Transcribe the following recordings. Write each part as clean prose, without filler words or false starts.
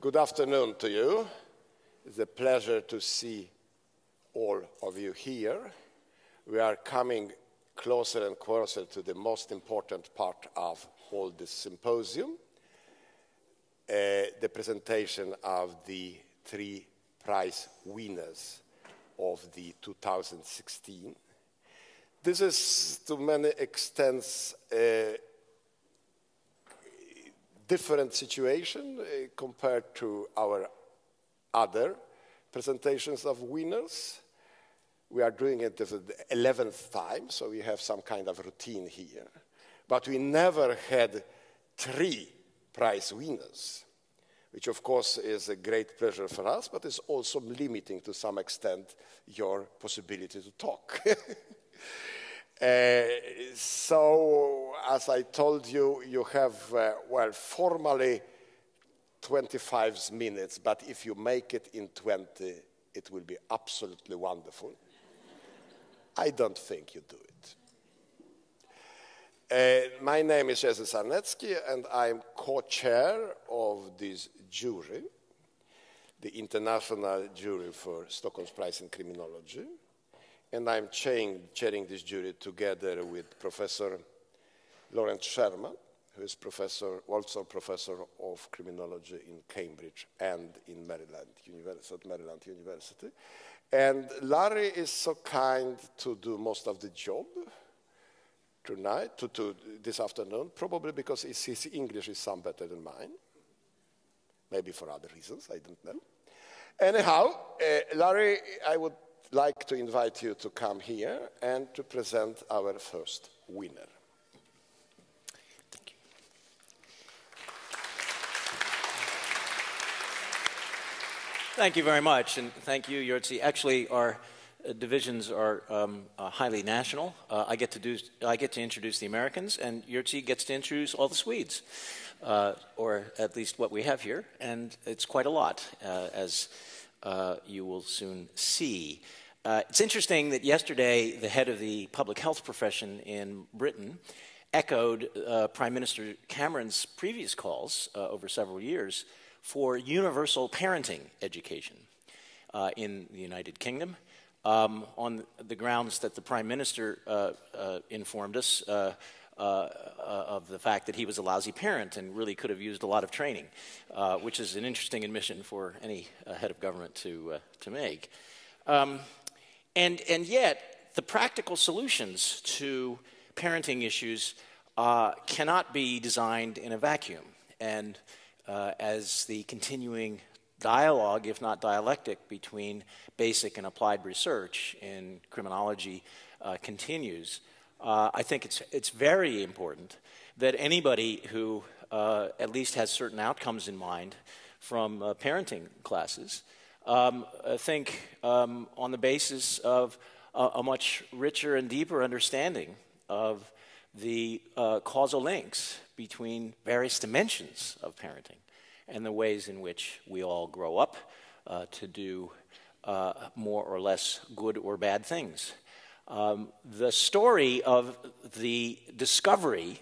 Good afternoon to you. It's a pleasure to see all of you here. We are coming closer and closer to the most important part of all this symposium, the presentation of the 3 prize winners of the 2016. This is, to many extents, a different situation compared to our other presentations of winners. We are doing it the 11th time, so we have some kind of routine here. But we never had 3 prize winners, which of course is a great pleasure for us, but is also limiting to some extent your possibility to talk. So, as I told you, you have, well, formally 25 minutes, but if you make it in 20, it will be absolutely wonderful. I don't think you do it. My name is Jerzy Sarnecki, and I'm co-chair of this jury, the International Jury for Stockholm's Prize in Criminology. And I'm chairing this jury together with Professor Sherman, who is also professor of criminology in Cambridge and in Maryland University. And Larry is so kind to do most of the job tonight, this afternoon, probably because his English is some better than mine. Maybe for other reasons, I don't know. Anyhow, Larry, I would like to invite you to come here and to present our first winner. Thank you. Thank you very much, and thank you, Jerzy. Actually, our divisions are highly national. I get to introduce the Americans, and Jerzy gets to introduce all the Swedes, or at least what we have here, and it's quite a lot, as you will soon see. It's interesting that yesterday the head of the public health profession in Britain echoed Prime Minister Cameron's previous calls over several years for universal parenting education in the United Kingdom, on the grounds that the Prime Minister informed us of the fact that he was a lousy parent and really could have used a lot of training, which is an interesting admission for any head of government to make. And yet, the practical solutions to parenting issues cannot be designed in a vacuum. And as the continuing dialogue, if not dialectic, between basic and applied research in criminology continues, I think it's very important that anybody who at least has certain outcomes in mind from parenting classes think on the basis of a much richer and deeper understanding of the causal links between various dimensions of parenting and the ways in which we all grow up to do more or less good or bad things. The story of the discovery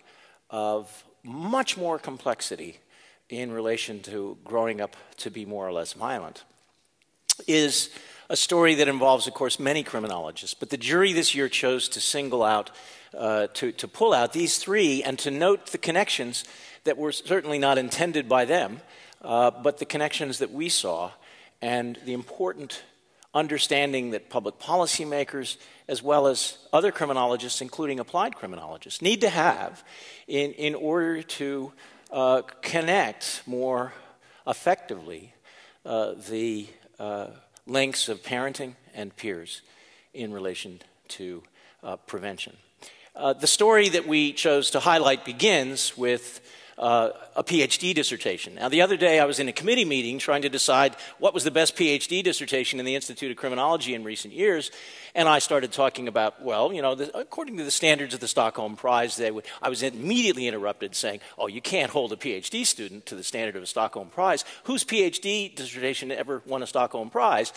of much more complexity in relation to growing up to be more or less violent is a story that involves, of course, many criminologists. But the jury this year chose to single out, to pull out these 3 and to note the connections that were certainly not intended by them, but the connections that we saw and the important understanding that public policymakers, as well as other criminologists, including applied criminologists, need to have in order to connect more effectively the links of parenting and peers in relation to prevention. The story that we chose to highlight begins with a PhD dissertation. Now, the other day I was in a committee meeting trying to decide what was the best PhD dissertation in the Institute of Criminology in recent years, and I started talking about, well, you know, according to the standards of the Stockholm Prize, I was immediately interrupted saying, oh, you can't hold a PhD student to the standard of a Stockholm Prize. Whose PhD dissertation ever won a Stockholm Prize?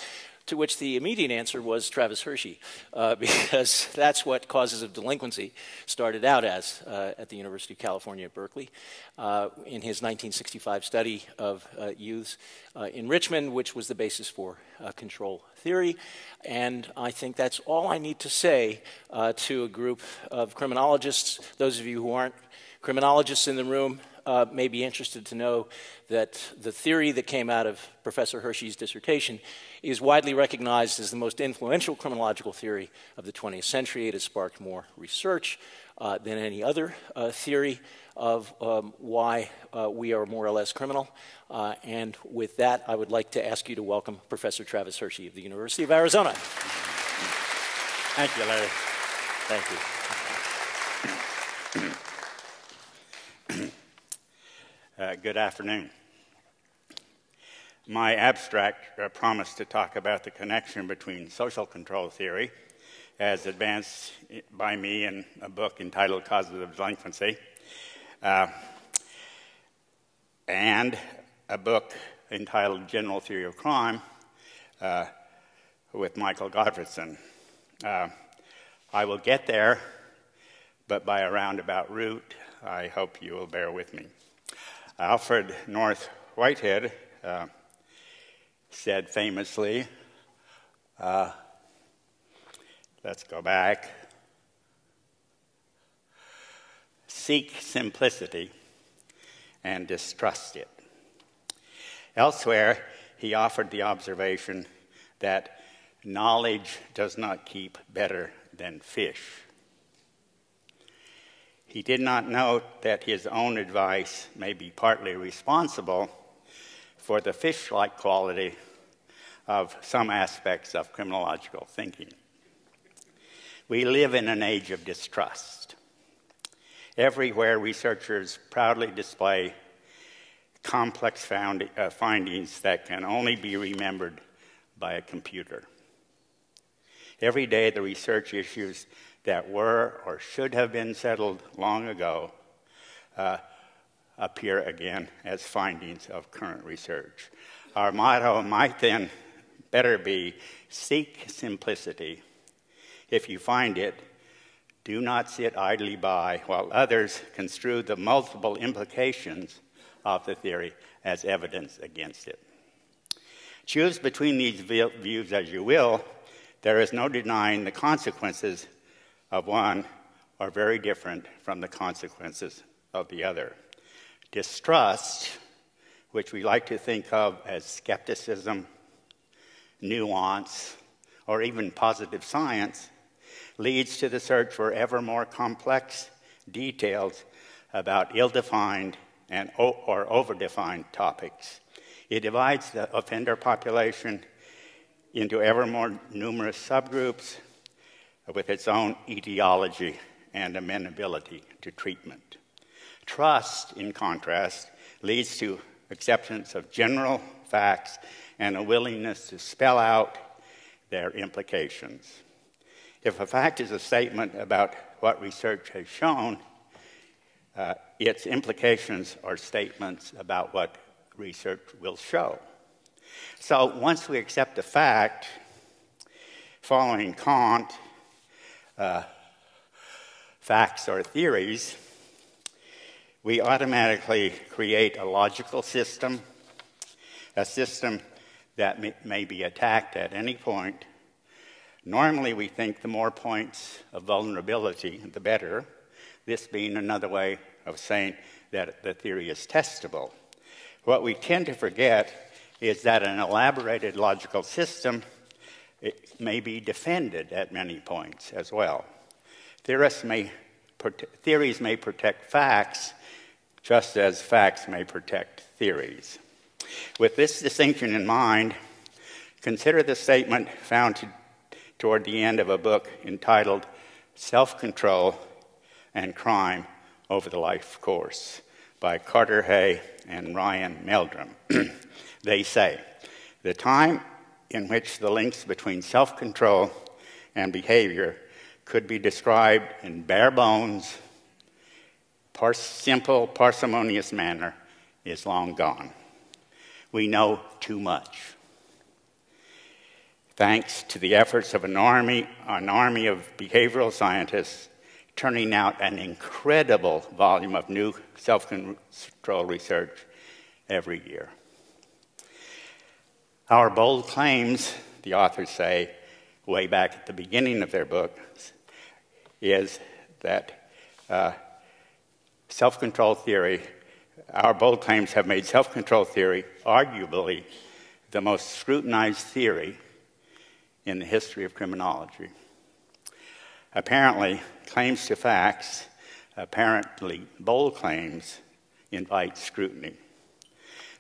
To which the immediate answer was Travis Hirschi, because that's what causes of delinquency started out as at the University of California at Berkeley in his 1965 study of youths in Richmond, which was the basis for control theory. And I think that's all I need to say to a group of criminologists. Those of you who aren't criminologists in the room may be interested to know that the theory that came out of Professor Hirschi's dissertation is widely recognized as the most influential criminological theory of the 20th century. It has sparked more research than any other theory of why we are more or less criminal. And with that, I would like to ask you to welcome Professor Travis Hirschi of the University of Arizona. Thank you, Larry. Thank you. Good afternoon. My abstract promised to talk about the connection between social control theory, as advanced by me in a book entitled Causes of Delinquency, and a book entitled General Theory of Crime with Michael Gottfredson. I will get there, but by a roundabout route. I hope you will bear with me. Alfred North Whitehead said famously, let's go back, seek simplicity and distrust it. Elsewhere, he offered the observation that knowledge does not keep better than fish. He did not note that his own advice may be partly responsible for the fish-like quality of some aspects of criminological thinking. We live in an age of distrust. Everywhere, researchers proudly display complex findings that can only be remembered by a computer. Every day, the research issues that were or should have been settled long ago appear again as findings of current research. Our motto might then better be, seek simplicity. If you find it, do not sit idly by while others construe the multiple implications of the theory as evidence against it. Choose between these views as you will, there is no denying the consequences of one are very different from the consequences of the other. Distrust, which we like to think of as skepticism, nuance, or even positive science, leads to the search for ever more complex details about ill-defined or over-defined topics. It divides the offender population into ever more numerous subgroups with its own etiology and amenability to treatment. Trust, in contrast, leads to acceptance of general facts and a willingness to spell out their implications. If a fact is a statement about what research has shown, its implications are statements about what research will show. So once we accept a fact, following Kant, facts are theories, we automatically create a logical system, a system that may be attacked at any point. Normally, we think the more points of vulnerability, the better, this being another way of saying that the theory is testable. What we tend to forget is that an elaborated logical system may be defended at many points as well. Theories may protect facts, just as facts may protect theories. With this distinction in mind, consider the statement found toward the end of a book entitled Self-Control and Crime Over the Life Course by Carter Hay and Ryan Meldrum. They say, the time in which the links between self-control and behavior could be described in bare bones, simple, parsimonious manner is long gone. We know too much. thanks to the efforts of an army of behavioral scientists turning out an incredible volume of new self-control research every year. Our bold claims, the authors say, way back at the beginning of their books, is that self-control theory, our bold claims have made self-control theory arguably the most scrutinized theory in the history of criminology. Apparently, claims to facts, apparently bold claims, invite scrutiny.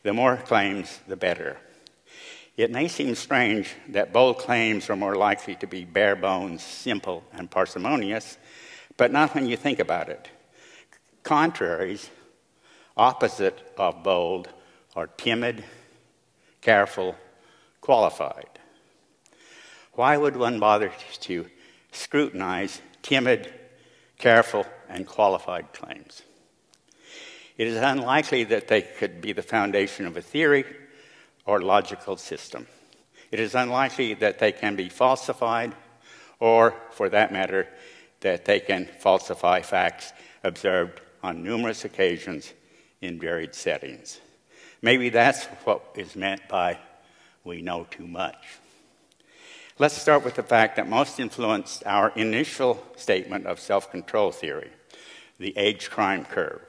The more claims, the better. It may seem strange that bold claims are more likely to be bare bones, simple, and parsimonious, but not when you think about it. Contraries, opposite of bold, are timid, careful, qualified. Why would one bother to scrutinize timid, careful, and qualified claims? It is unlikely that they could be the foundation of a theory or logical system. It is unlikely that they can be falsified, or, for that matter, that they can falsify facts observed on numerous occasions in varied settings. Maybe that's what is meant by "we know too much." Let's start with the fact that most influenced our initial statement of self-control theory, the age crime curve.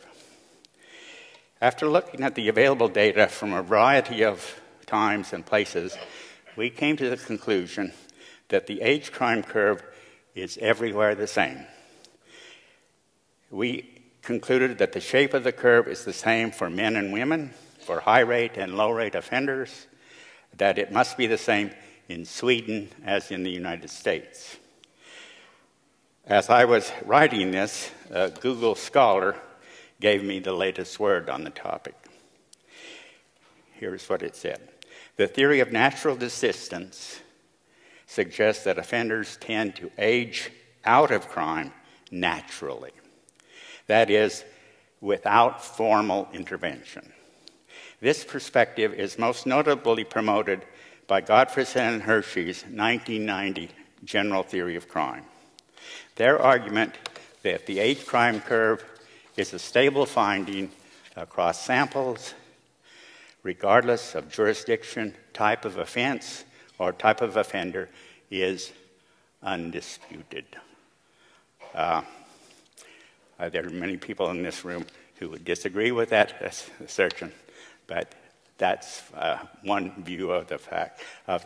After looking at the available data from a variety of times and places, we came to the conclusion that the age crime curve is everywhere the same. We concluded that the shape of the curve is the same for men and women, for high-rate and low-rate offenders, that it must be the same in Sweden as in the United States. As I was writing this, a Google scholar gave me the latest word on the topic. Here's what it said. The theory of natural desistance suggests that offenders tend to age out of crime naturally. That is, without formal intervention. This perspective is most notably promoted by Gottfriedson and Hirschi's 1990 General Theory of Crime. Their argument that the age crime curve is a stable finding across samples, regardless of jurisdiction, type of offense, or type of offender, is undisputed. There are many people in this room who would disagree with that assertion, but that's one view of the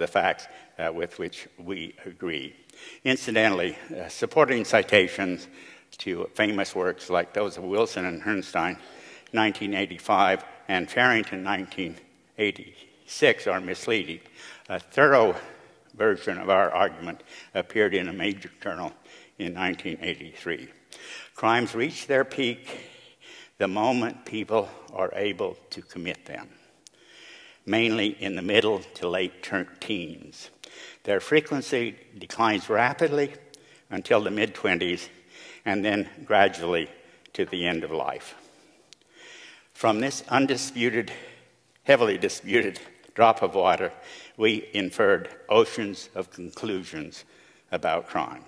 facts with which we agree. Incidentally, supporting citations to famous works like those of Wilson and Herrnstein, 1985, and Farrington, 1986, are misleading. A thorough version of our argument appeared in a major journal in 1983. Crimes reach their peak the moment people are able to commit them, mainly in the middle to late teens. Their frequency declines rapidly until the mid-20s, and then gradually to the end of life. From this undisputed, heavily disputed drop of water, we inferred oceans of conclusions about crime.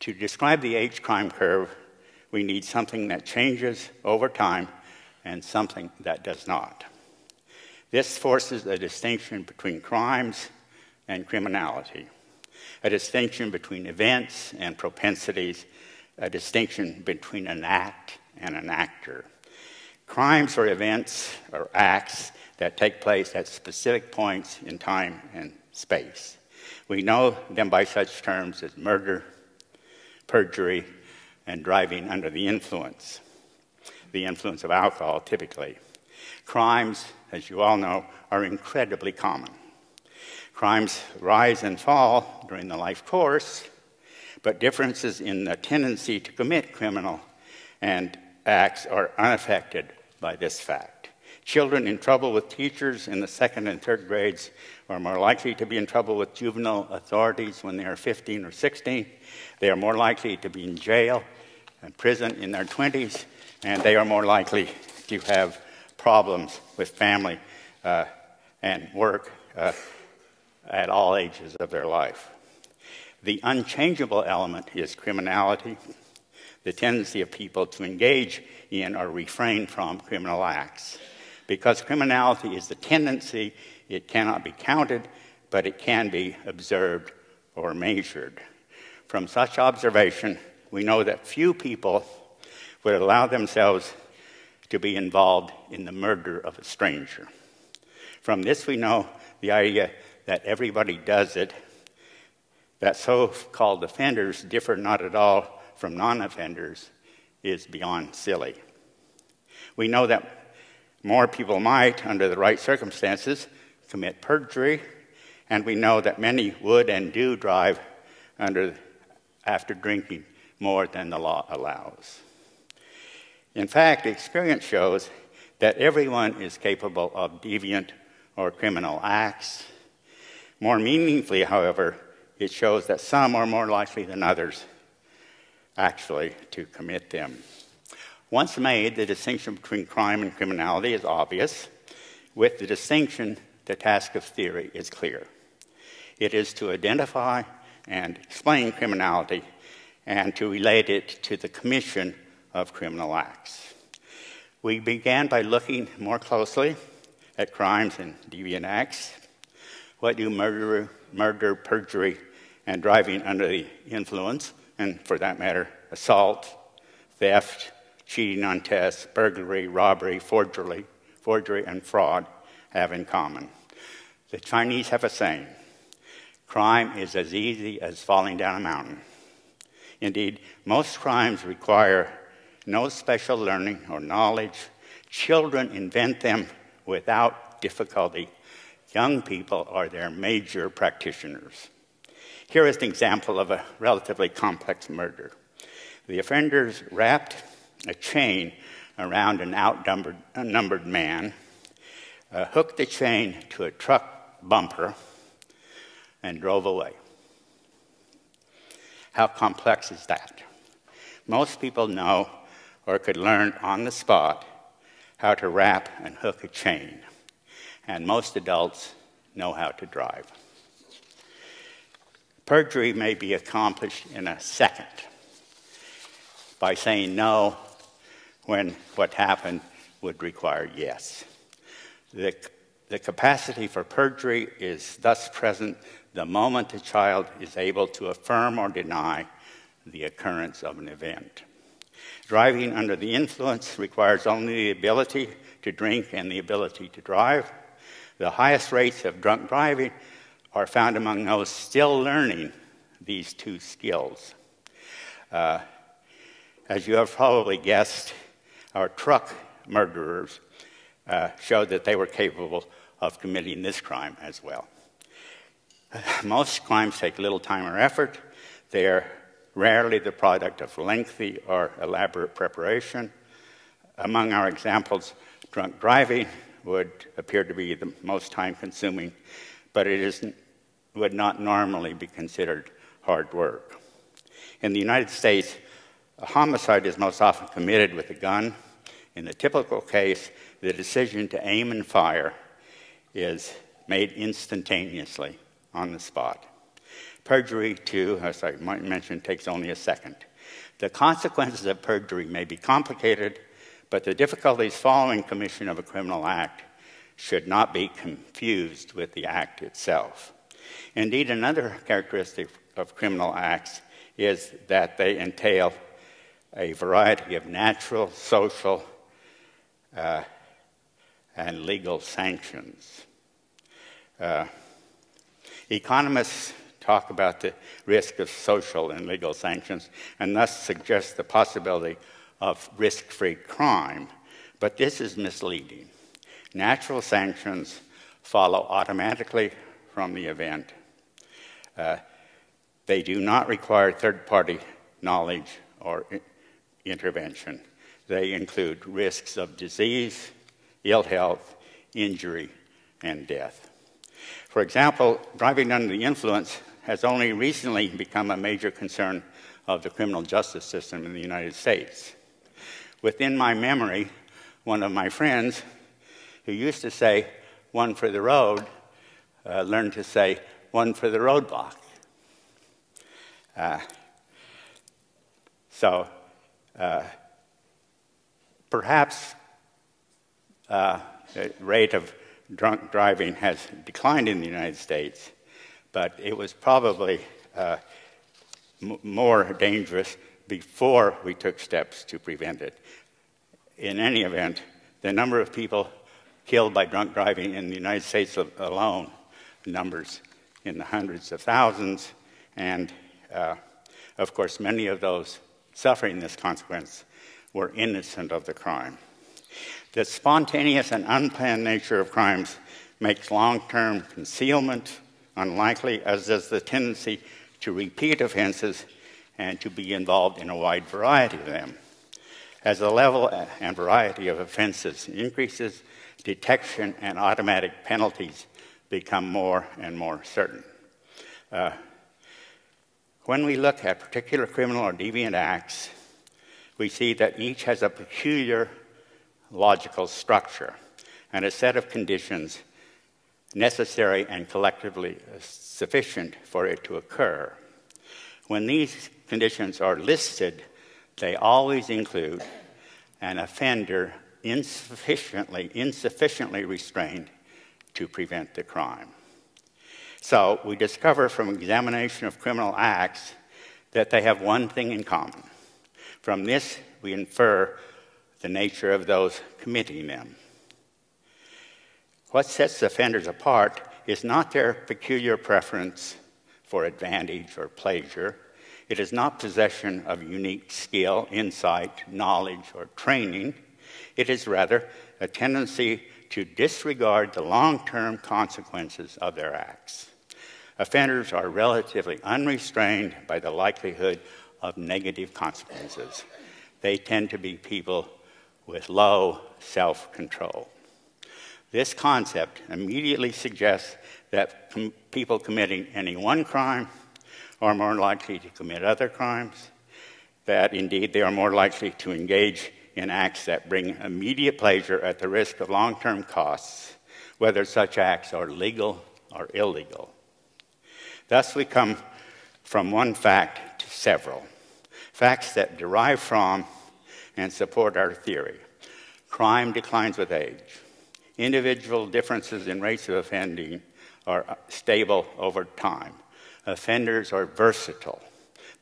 To describe the age crime curve, we need something that changes over time and something that does not. This forces a distinction between crimes and criminality, a distinction between events and propensities, a distinction between an act and an actor. Crimes are events or acts that take place at specific points in time and space. We know them by such terms as murder, perjury, and driving under the influence of alcohol typically. Crimes, as you all know, are incredibly common. Crimes rise and fall during the life course, but differences in the tendency to commit criminal and acts are unaffected by this fact. Children in trouble with teachers in the 2nd and 3rd grades are more likely to be in trouble with juvenile authorities when they are 15 or 16. They are more likely to be in jail and prison in their 20s, and they are more likely to have problems with family and work at all ages of their life. The unchangeable element is criminality, the tendency of people to engage in or refrain from criminal acts. Because criminality is the tendency, it cannot be counted, but it can be observed or measured. From such observation, we know that few people would allow themselves to be involved in the murder of a stranger. From this, we know the idea that everybody does it, that so-called offenders differ not at all from non-offenders, is beyond silly. We know that more people might, under the right circumstances, commit perjury, and we know that many would and do drive after drinking more than the law allows. In fact, experience shows that everyone is capable of deviant or criminal acts. More meaningfully, however, it shows that some are more likely than others actually to commit them. Once made, the distinction between crime and criminality is obvious. With the distinction, the task of theory is clear. It is to identify and explain criminality and to relate it to the commission of criminal acts. We began by looking more closely at crimes and deviant acts. What do murder, perjury, and driving under the influence, and for that matter, assault, theft, cheating on tests, burglary, robbery, forgery, and fraud have in common? The Chinese have a saying, crime is as easy as falling down a mountain. Indeed, most crimes require no special learning or knowledge. Children invent them without difficulty. Young people are their major practitioners. Here is an example of a relatively complex murder. The offenders wrapped a chain around an outnumbered man, hooked the chain to a truck bumper, and drove away. How complex is that? Most people know or could learn on the spot how to wrap and hook a chain, and most adults know how to drive. Perjury may be accomplished in a second by saying no when what happened would require yes. The capacity for perjury is thus present the moment the child is able to affirm or deny the occurrence of an event. Driving under the influence requires only the ability to drink and the ability to drive. The highest rates of drunk driving are found among those still learning these two skills. As you have probably guessed, our truck murderers showed that they were capable of committing this crime as well. Most crimes take little time or effort. They are rarely the product of lengthy or elaborate preparation. Among our examples, drunk driving would appear to be the most time-consuming, but it would not normally be considered hard work. In the United States, a homicide is most often committed with a gun. In the typical case, the decision to aim and fire is made instantaneously on the spot. Perjury, too, as I might mention, takes only a second. The consequences of perjury may be complicated, but the difficulties following commission of a criminal act should not be confused with the act itself. Indeed, another characteristic of criminal acts is that they entail a variety of natural, social, and legal sanctions. Economists talk about the risk of social and legal sanctions and thus suggest the possibility of risk-free crime, but this is misleading. Natural sanctions follow automatically from the event. They do not require third-party knowledge or intervention. They include risks of disease, ill health, injury, and death. For example, driving under the influence has only recently become a major concern of the criminal justice system in the United States. Within my memory, one of my friends who used to say, "one for the road," learned to say, one for the roadblock. So perhaps the rate of drunk driving has declined in the United States, but it was probably more dangerous before we took steps to prevent it. In any event, the number of people killed by drunk driving in the United States alone, numbers in the hundreds of thousands, and of course many of those suffering this consequence were innocent of the crime. The spontaneous and unplanned nature of crimes makes long-term concealment unlikely, as does the tendency to repeat offenses and to be involved in a wide variety of them. As the level and variety of offenses increases, detection and automatic penalties become more and more certain. When we look at particular criminal or deviant acts, we see that each has a peculiar logical structure and a set of conditions necessary and collectively sufficient for it to occur. When these conditions are listed, they always include an offender insufficiently restrained to prevent the crime. So we discover from examination of criminal acts that they have one thing in common. From this, we infer the nature of those committing them. What sets offenders apart is not their peculiar preference for advantage or pleasure. It is not possession of unique skill, insight, knowledge, or training. It is rather a tendency to disregard the long-term consequences of their acts. Offenders are relatively unrestrained by the likelihood of negative consequences. They tend to be people with low self-control. This concept immediately suggests that people committing any one crime are more likely to commit other crimes, that indeed they are more likely to engage in acts that bring immediate pleasure at the risk of long-term costs, whether such acts are legal or illegal. Thus we come from one fact to several, facts that derive from and support our theory. Crime declines with age. Individual differences in rates of offending are stable over time. Offenders are versatile.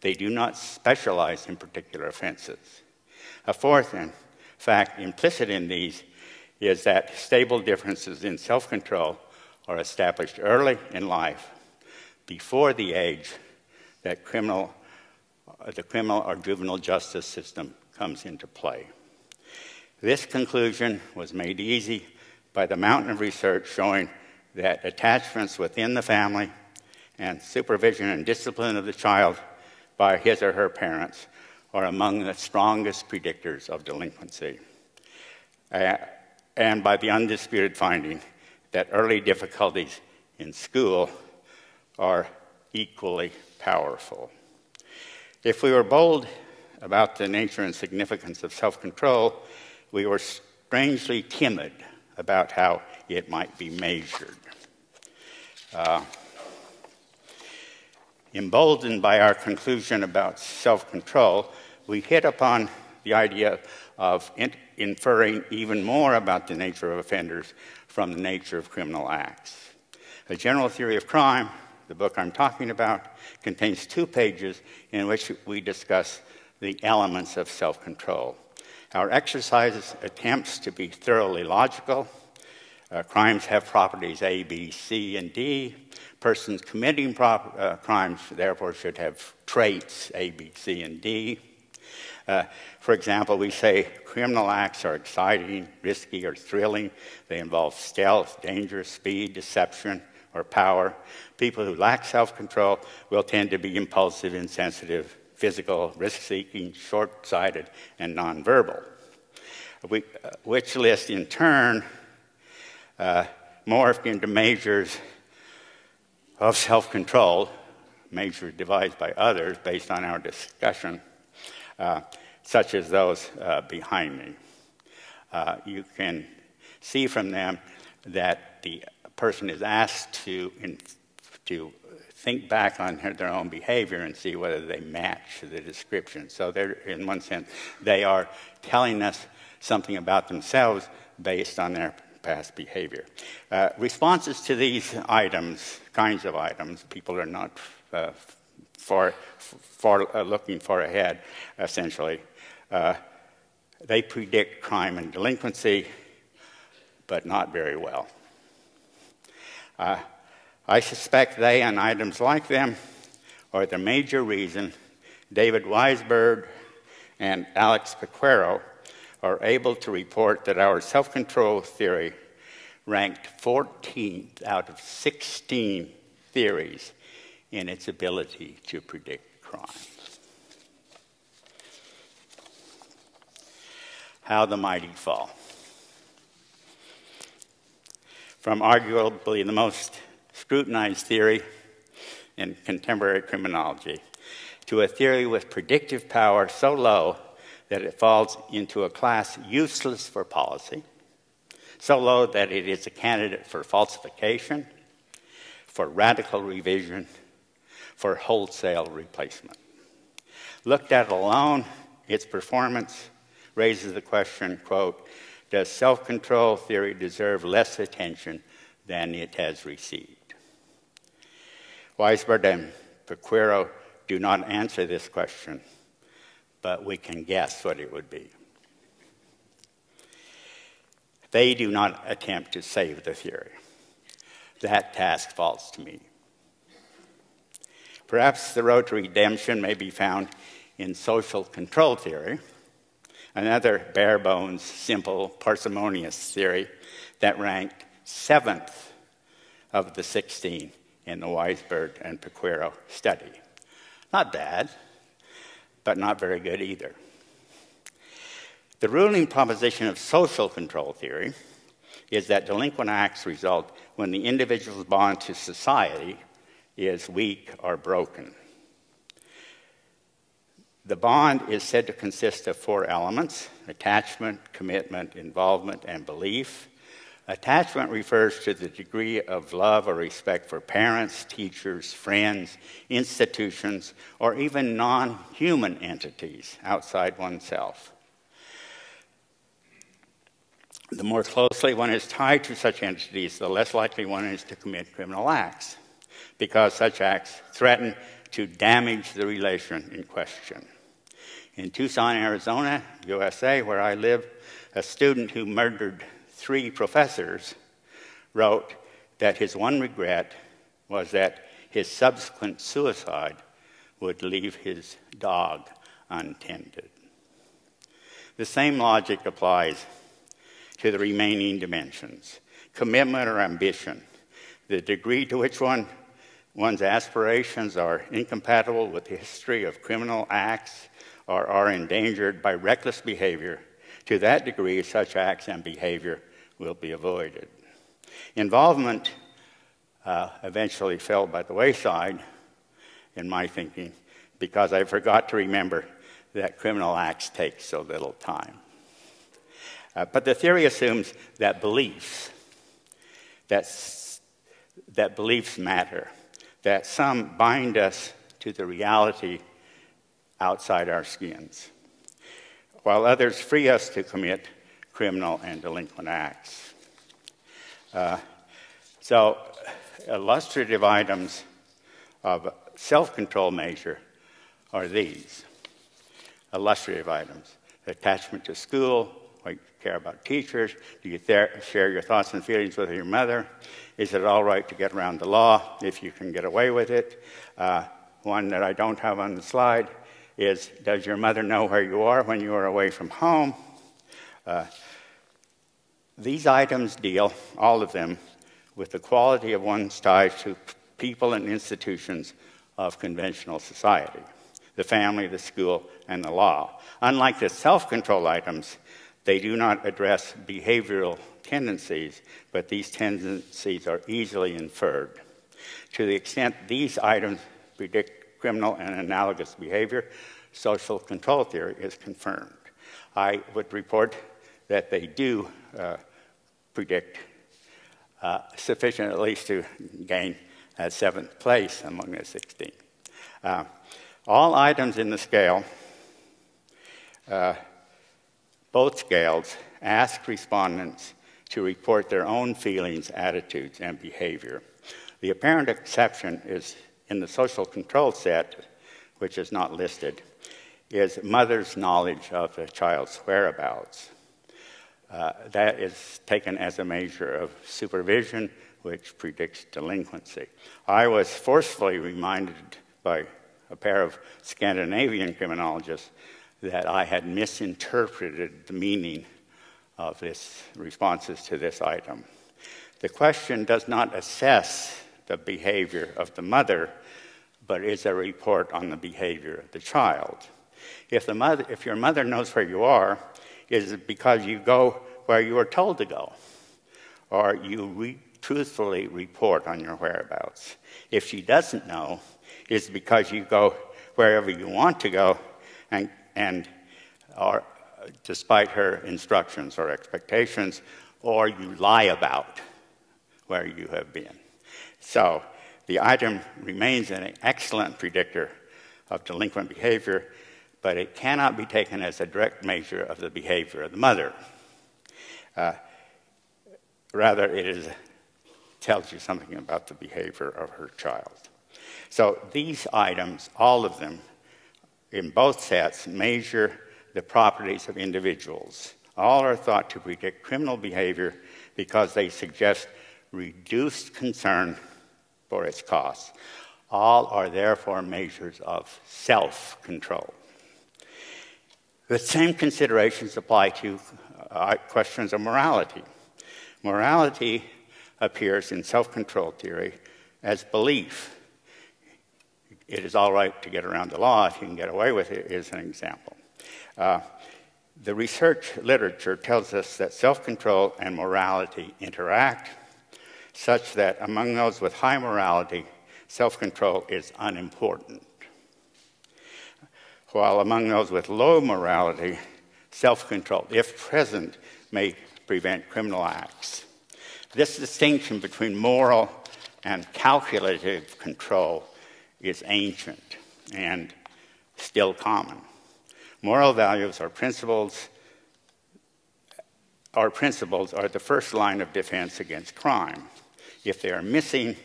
They do not specialize in particular offenses. A fourth fact implicit in these is that stable differences in self-control are established early in life, before the age that the criminal or juvenile justice system comes into play. This conclusion was made easy by the mountain of research showing that attachments within the family and supervision and discipline of the child by his or her parents are among the strongest predictors of delinquency. And by the undisputed finding that early difficulties in school are equally powerful. If we were bold about the nature and significance of self-control, we were strangely timid about how it might be measured. Emboldened by our conclusion about self-control, we hit upon the idea of inferring even more about the nature of offenders from the nature of criminal acts. A general theory of crime, the book I'm talking about, contains 2 pages in which we discuss the elements of self-control. Our exercise attempts to be thoroughly logical. Crimes have properties A, B, C, and D. Persons committing crimes, therefore, should have traits A, B, C, and D. For example, we say criminal acts are exciting, risky, or thrilling. They involve stealth, danger, speed, deception, or power. People who lack self-control will tend to be impulsive, insensitive, physical, risk-seeking, short-sighted, and nonverbal. Which list, in turn, morphed into measures of self-control, measures devised by others based on our discussion, such as those behind me. You can see from them that the person is asked to to think back on their own behavior and see whether they match the description. So they're, in one sense, they are telling us something about themselves based on their past behavior. Responses to these items, kinds of items, people are not looking far ahead, essentially. They predict crime and delinquency, but not very well. I suspect they and items like them are the major reason David Weisberg and Alex Pequero are able to report that our self-control theory ranked 14th out of 16 theories in its ability to predict crime. How the mighty fall. From arguably the most scrutinized theory in contemporary criminology to a theory with predictive power so low that it falls into a class useless for policy, so low that it is a candidate for falsification, for radical revision, for wholesale replacement. Looked at alone, its performance raises the question, quote, does self-control theory deserve less attention than it has received? Weisberg and Pequero do not answer this question, but we can guess what it would be. They do not attempt to save the theory. That task falls to me. Perhaps the road to redemption may be found in social control theory, another bare-bones, simple, parsimonious theory that ranked 7th of the 16 in the Weisberg and Pequero study. Not bad, but not very good either. The ruling proposition of social control theory is that delinquent acts result when the individual's bond to society is weak or broken. The bond is said to consist of 4 elements: attachment, commitment, involvement, and belief. Attachment refers to the degree of love or respect for parents, teachers, friends, institutions, or even non-human entities outside oneself. The more closely one is tied to such entities, the less likely one is to commit criminal acts, because such acts threaten to damage the relation in question. In Tucson, Arizona, USA, where I live, a student who murdered 3 professors wrote that his one regret was that his subsequent suicide would leave his dog untended. The same logic applies to the remaining dimensions: commitment or ambition, the degree to which one's aspirations are incompatible with the history of criminal acts or are endangered by reckless behavior. To that degree, such acts and behavior will be avoided. Involvement eventually fell by the wayside in my thinking because I forgot to remember that criminal acts take so little time. But the theory assumes that beliefs matter, that some bind us to the reality outside our skins, while others free us to commit criminal and delinquent acts. So illustrative items of self-control measure are these. Illustrative items: attachment to school, like care about teachers, do you share your thoughts and feelings with your mother, is it all right to get around the law if you can get away with it? One that I don't have on the slide is, does your mother know where you are when you are away from home? These items deal, all of them, with the quality of one's ties to people and institutions of conventional society: the family, the school, and the law. Unlike the self-control items, they do not address behavioral tendencies, but these tendencies are easily inferred. To the extent these items predict criminal and analogous behavior, social control theory is confirmed. I would report that they do predict sufficient at least to gain at 7th place among the 16. All items in the scale, both scales, ask respondents to report their own feelings, attitudes, and behavior. The apparent exception is in the social control set, which is not listed, is mother's knowledge of the child's whereabouts. That is taken as a measure of supervision, which predicts delinquency. I was forcefully reminded by a pair of Scandinavian criminologists that I had misinterpreted the meaning of this responses to this item. The question does not assess the behavior of the mother, but is a report on the behavior of the child. If your mother knows where you are, is it because you go where you are told to go, or you truthfully report on your whereabouts? If she doesn't know, is it because you go wherever you want to go, or despite her instructions or expectations, or you lie about where you have been? So the item remains an excellent predictor of delinquent behavior, but it cannot be taken as a direct measure of the behavior of the mother. Rather, it tells you something about the behavior of her child. So these items, all of them, in both sets, measure the properties of individuals. All are thought to predict criminal behavior because they suggest reduced concern for its costs. All are therefore measures of self-control. The same considerations apply to questions of morality. Morality appears in self-control theory as belief. It is all right to get around the law if you can get away with it, is an example. The research literature tells us that self-control and morality interact, such that among those with high morality, self-control is unimportant. While among those with low morality, self-control, if present, may prevent criminal acts. This distinction between moral and calculative control is ancient and still common. Moral values or principles are the first line of defense against crime. If they are missing,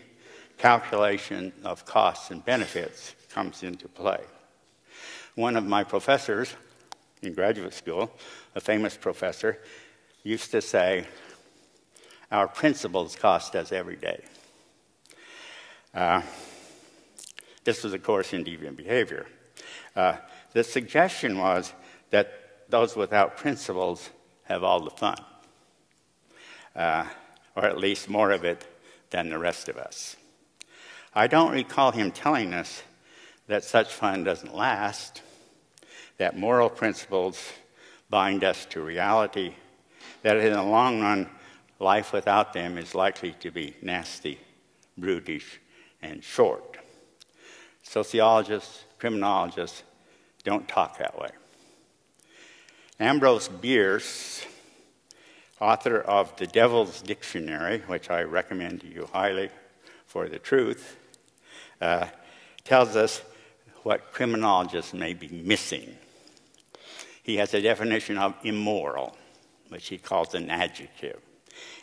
calculation of costs and benefits comes into play. One of my professors in graduate school, a famous professor, used to say, "Our principles cost us every day." This was a course in deviant behavior. The suggestion was that those without principles have all the fun, or at least more of it than the rest of us. I don't recall him telling us that such fun doesn't last, that moral principles bind us to reality, that in the long run, life without them is likely to be nasty, brutish, and short. Sociologists, criminologists don't talk that way. Ambrose Bierce, author of The Devil's Dictionary, which I recommend to you highly for the truth, tells us what criminologists may be missing. He has a definition of immoral, which he calls an adjective.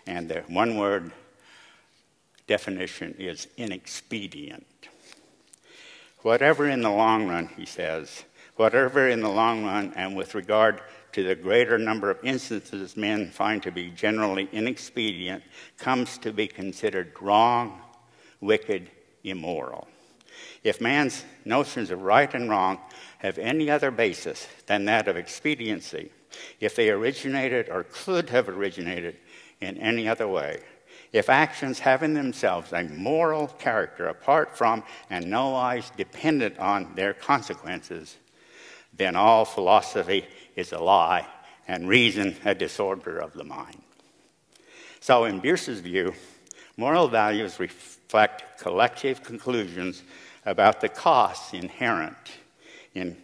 And the one-word definition is inexpedient. Whatever in the long run, he says, whatever in the long run and with regard to the greater number of instances men find to be generally inexpedient comes to be considered wrong, wicked, immoral. If man's notions of right and wrong have any other basis than that of expediency, if they originated or could have originated in any other way, if actions have in themselves a moral character apart from and nowise dependent on their consequences, then all philosophy is a lie and reason a disorder of the mind. So in Bierce's view, moral values reflect collective conclusions about the costs inherent in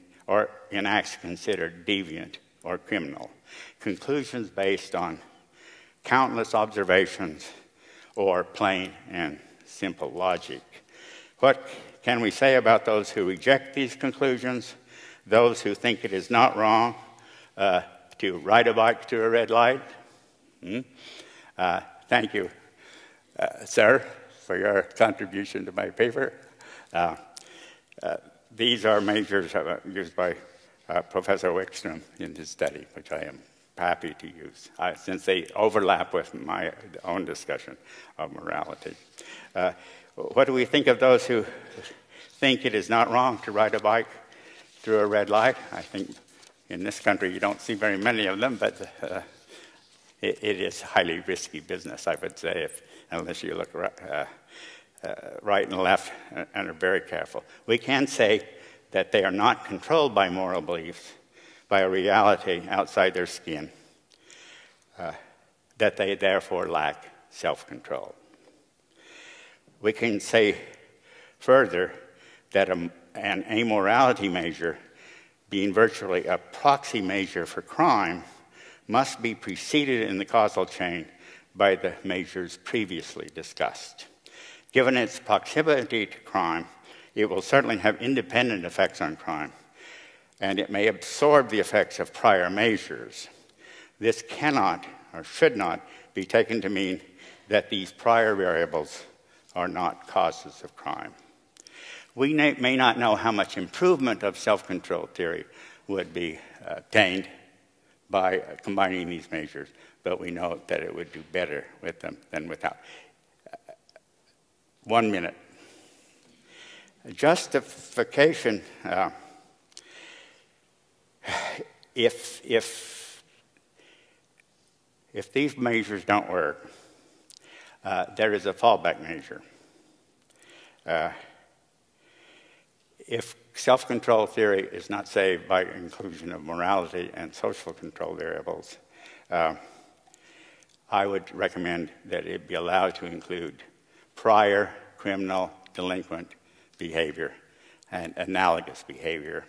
acts considered deviant or criminal, conclusions based on countless observations or plain and simple logic. What can we say about those who reject these conclusions, those who think it is not wrong to ride a bike through a red light? Thank you, sir, for your contribution to my paper. These are measures used by Professor Wikström in his study, which I am happy to use, since they overlap with my own discussion of morality. What do we think of those who think it is not wrong to ride a bike through a red light? I think in this country you don't see very many of them, but it is highly risky business, I would say, unless you look right and left and are very careful. We can say that they are not controlled by moral beliefs, by a reality outside their skin, that they therefore lack self-control. We can say further that an amorality measure, being virtually a proxy measure for crime, must be preceded in the causal chain by the measures previously discussed. Given its proximity to crime, it will certainly have independent effects on crime, and it may absorb the effects of prior measures. This cannot or should not be taken to mean that these prior variables are not causes of crime. We may not know how much improvement of self-control theory would be obtained by combining these measures, but we know that it would do better with them than without. 1 minute. Justification, if these measures don't work, there is a fallback measure. If self-control theory is not saved by inclusion of morality and social control variables, I would recommend that it be allowed to include prior criminal delinquent behavior and analogous behavior.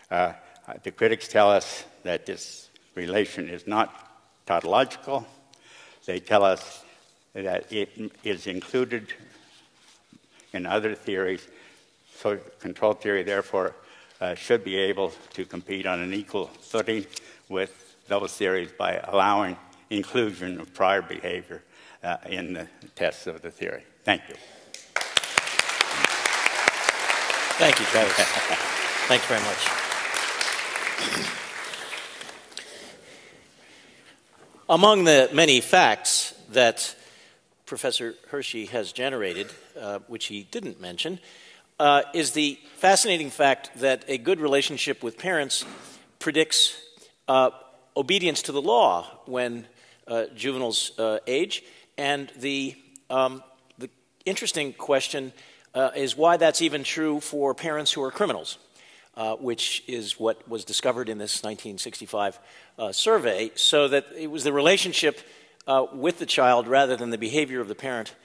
The critics tell us that this relation is not tautological. They tell us that it is included in other theories. So control theory, therefore, should be able to compete on an equal footing with those theories by allowing inclusion of prior behavior in the tests of the theory. Thank you. Thank you, Travis. Thank you very much. Among the many facts that Professor Hirschi has generated, which he didn't mention, is the fascinating fact that a good relationship with parents predicts obedience to the law when juveniles age. And the interesting question is why that's even true for parents who are criminals, which is what was discovered in this 1965 survey, so that it was the relationship with the child rather than the behavior of the parent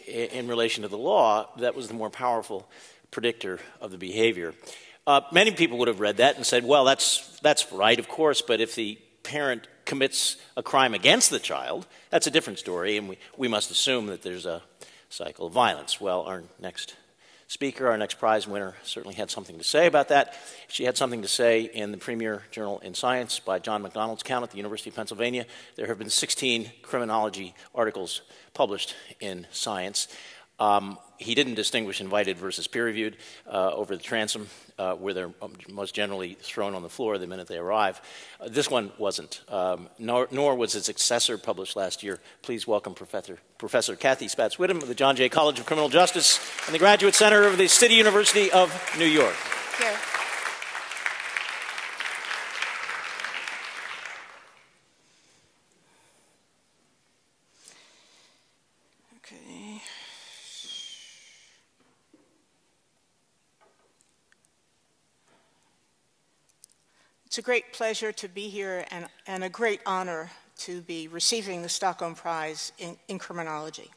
in relation to the law that was the more powerful predictor of the behavior. Many people would have read that and said, well, that's right, of course, but if the parent commits a crime against the child, that's a different story, and we must assume that there's a cycle of violence. Well, our next speaker, our next prize winner, certainly had something to say about that. She had something to say in the premier journal in Science by John McDonald's count at the University of Pennsylvania. There have been 16 criminology articles published in Science. He didn't distinguish invited versus peer-reviewed over the transom, where they're most generally thrown on the floor the minute they arrive. This one wasn't, nor was its successor published last year. Please welcome Professor Cathy Spatz Widom of the John Jay College of Criminal Justice and the Graduate Center of the City University of New York. Here. It's a great pleasure to be here and a great honor to be receiving the Stockholm Prize in Criminology.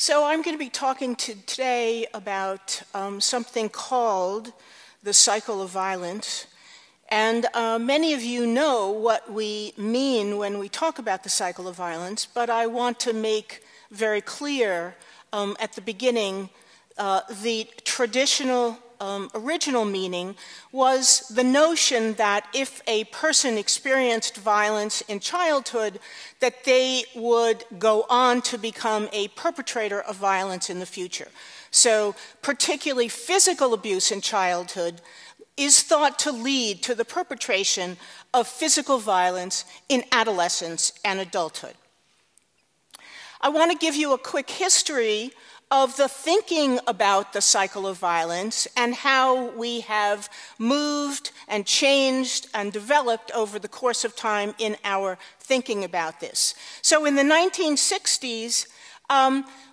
So I'm going to be talking today about something called the cycle of violence. And many of you know what we mean when we talk about the cycle of violence, but I want to make very clear at the beginning the traditional original meaning was the notion that if a person experienced violence in childhood, that they would go on to become a perpetrator of violence in the future. So particularly physical abuse in childhood is thought to lead to the perpetration of physical violence in adolescence and adulthood. I want to give you a quick history of the thinking about the cycle of violence and how we have moved and changed and developed over the course of time in our thinking about this. So in the 1960s,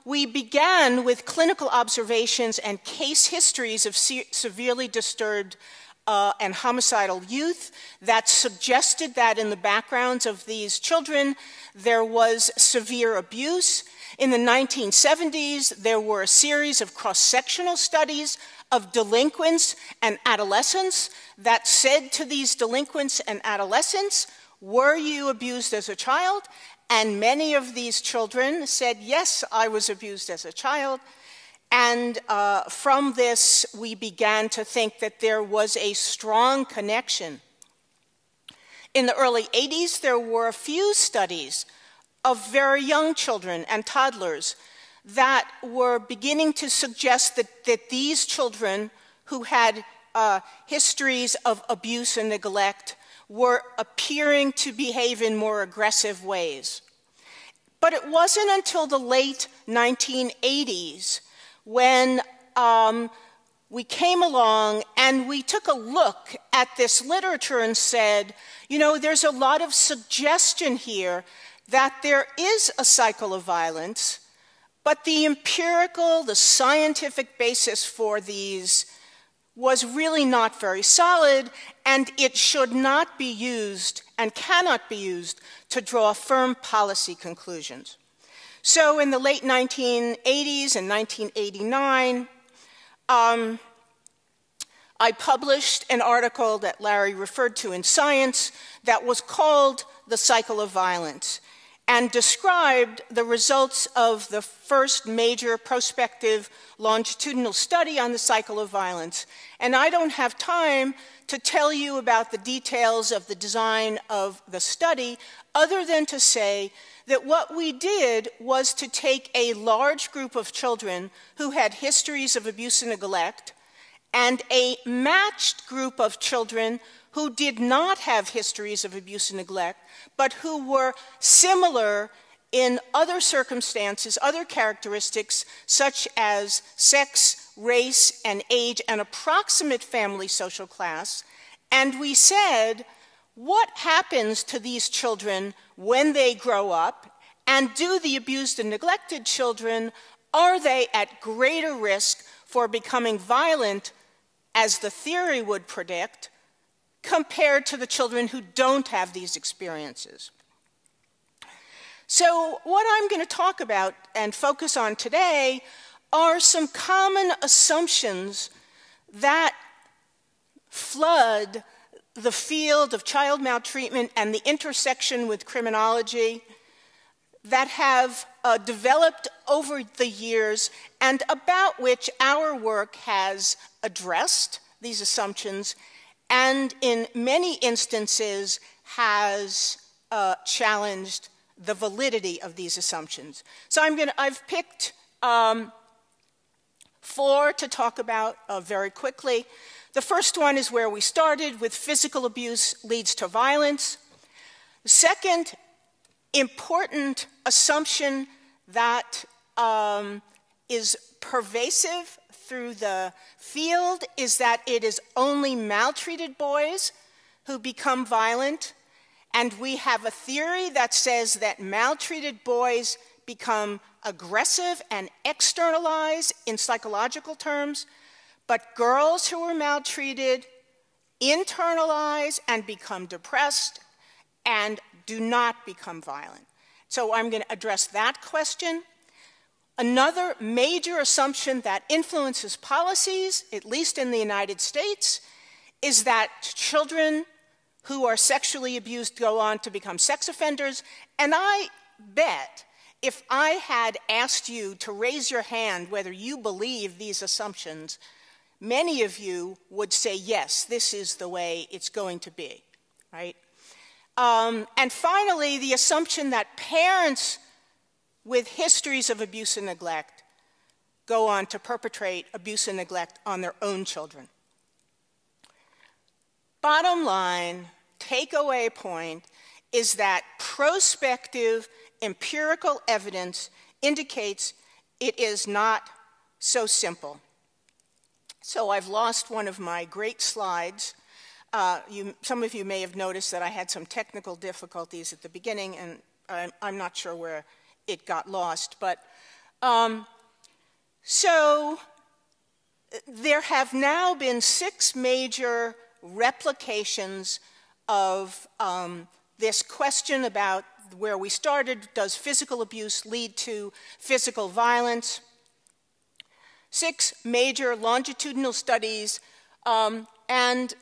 we began with clinical observations and case histories of severely disturbed and homicidal youth that suggested that in the backgrounds of these children there was severe abuse. In the 1970s, there were a series of cross-sectional studies of delinquents and adolescents that said to these delinquents and adolescents, were you abused as a child? And many of these children said, yes, I was abused as a child. And from this, we began to think that there was a strong connection. In the early 80s, there were a few studies of very young children and toddlers that were beginning to suggest that these children who had histories of abuse and neglect were appearing to behave in more aggressive ways. But it wasn't until the late 1980s when we came along and we took a look at this literature and said, you know, there's a lot of suggestion here that there is a cycle of violence, but the empirical, the scientific basis for these was really not very solid, and it should not be used and cannot be used to draw firm policy conclusions. So in the late 1980s and 1989, I published an article that Larry referred to in Science that was called The Cycle of Violence, and described the results of the first major prospective longitudinal study on the cycle of violence. And I don't have time to tell you about the details of the design of the study, other than to say that what we did was to take a large group of children who had histories of abuse and neglect, and a matched group of children who did not have histories of abuse and neglect, but who were similar in other circumstances, other characteristics, such as sex, race, and age, and approximate family social class. And we said, what happens to these children when they grow up? And do the abused and neglected children, are they at greater risk for becoming violent, as the theory would predict, compared to the children who don't have these experiences? So what I'm going to talk about and focus on today are some common assumptions that flood the field of child maltreatment and the intersection with criminology that have developed over the years, and about which our work has addressed these assumptions and in many instances has challenged the validity of these assumptions. So I've picked 4 to talk about very quickly. The first one is where we started, with physical abuse leads to violence. The second important assumption that is pervasive through the field is that it is only maltreated boys who become violent. And we have a theory that says that maltreated boys become aggressive and externalize in psychological terms, but girls who are maltreated internalize and become depressed and do not become violent. So I'm going to address that question. Another major assumption that influences policies, at least in the United States, is that children who are sexually abused go on to become sex offenders. And I bet if I had asked you to raise your hand whether you believe these assumptions, many of you would say, yes, this is the way it's going to be, right? And finally, the assumption that parents with histories of abuse and neglect go on to perpetrate abuse and neglect on their own children. Bottom line, takeaway point, is that prospective empirical evidence indicates it is not so simple. So I've lost one of my great slides. Some of you may have noticed that I had some technical difficulties at the beginning, and I'm not sure where it got lost. But so there have now been 6 major replications of this question about where we started. Does physical abuse lead to physical violence? 6 major longitudinal studies, and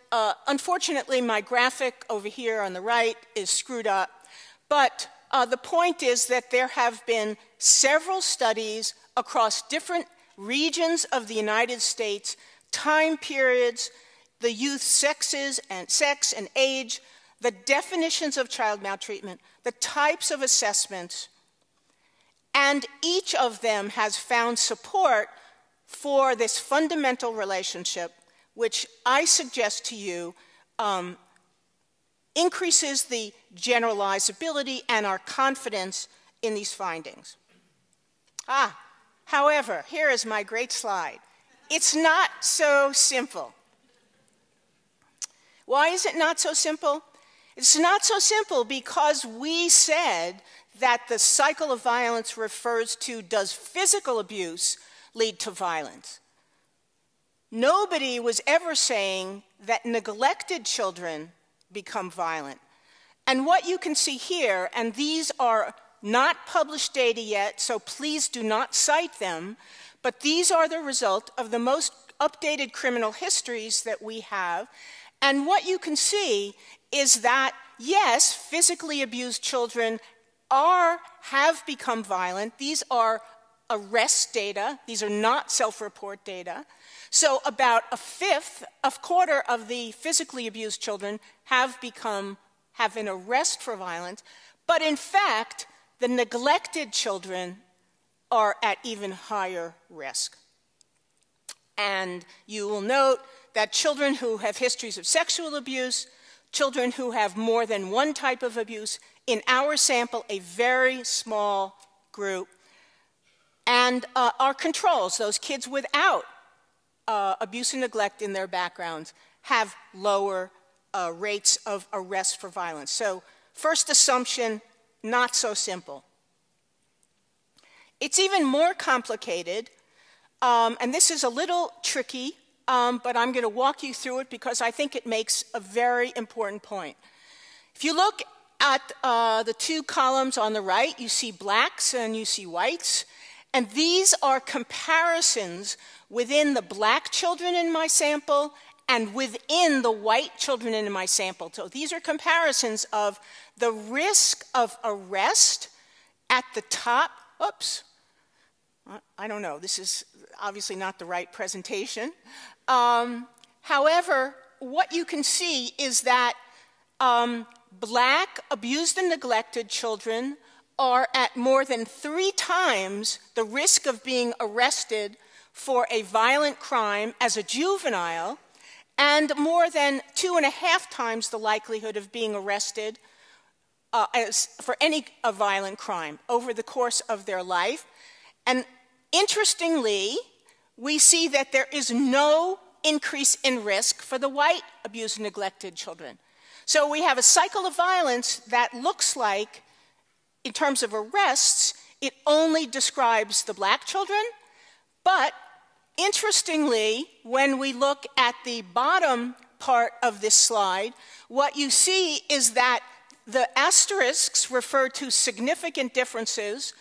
unfortunately my graphic over here on the right is screwed up, but the point is that there have been several studies across different regions of the United States, time periods, the youth sexes and sex and age, the definitions of child maltreatment, the types of assessments, and each of them has found support for this fundamental relationship, which I suggest to you increases the generalizability and our confidence in these findings. However, here is my great slide. It's not so simple. Why is it not so simple? It's not so simple because we said that the cycle of violence refers to, does physical abuse lead to violence? Nobody was ever saying that neglected children become violent. And what you can see here, and these are not published data yet, so please do not cite them, but these are the result of the most updated criminal histories that we have. And what you can see is that, yes, physically abused children have become violent. These are arrest data. These are not self-report data. So about a quarter of the physically abused children have an arrest for violence. But in fact, the neglected children are at even higher risk. And you will note that children who have histories of sexual abuse, children who have more than one type of abuse, in our sample, a very small group, and our controls, those kids without abuse and neglect in their backgrounds, have lower rates of arrest for violence. So first assumption, not so simple. It's even more complicated, and this is a little tricky, but I'm going to walk you through it because I think it makes a very important point. If you look at the 2 columns on the right, you see blacks and you see whites, and these are comparisons within the black children in my sample and within the white children in my sample. So these are comparisons of the risk of arrest at the top. Oops. I don't know. This is obviously not the right presentation. However, what you can see is that black abused and neglected children are at more than 3 times the risk of being arrested for a violent crime as a juvenile, and more than 2.5 times the likelihood of being arrested for any violent crime over the course of their life. And interestingly, we see that there is no increase in risk for the white abused and neglected children. So we have a cycle of violence that looks like, in terms of arrests, it only describes the black children, but interestingly, when we look at the bottom part of this slide, what you see is that the asterisks refer to significant differences.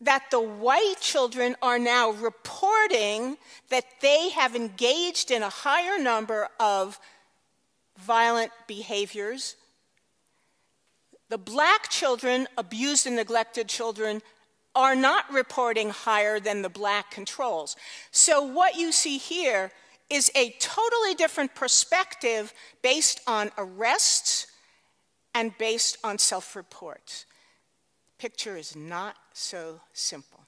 that the white children are now reporting that they have engaged in a higher number of violent behaviors. The black children, abused and neglected children, are not reporting higher than the black controls. So what you see here is a totally different perspective based on arrests and based on self-reports. Picture is not so simple.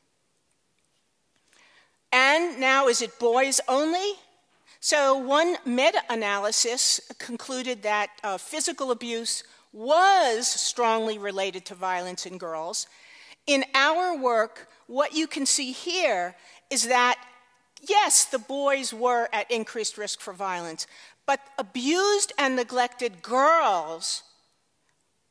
And now, is it boys only? So one meta-analysis concluded that physical abuse was strongly related to violence in girls. In our work, what you can see here is that, yes, the boys were at increased risk for violence, but abused and neglected girls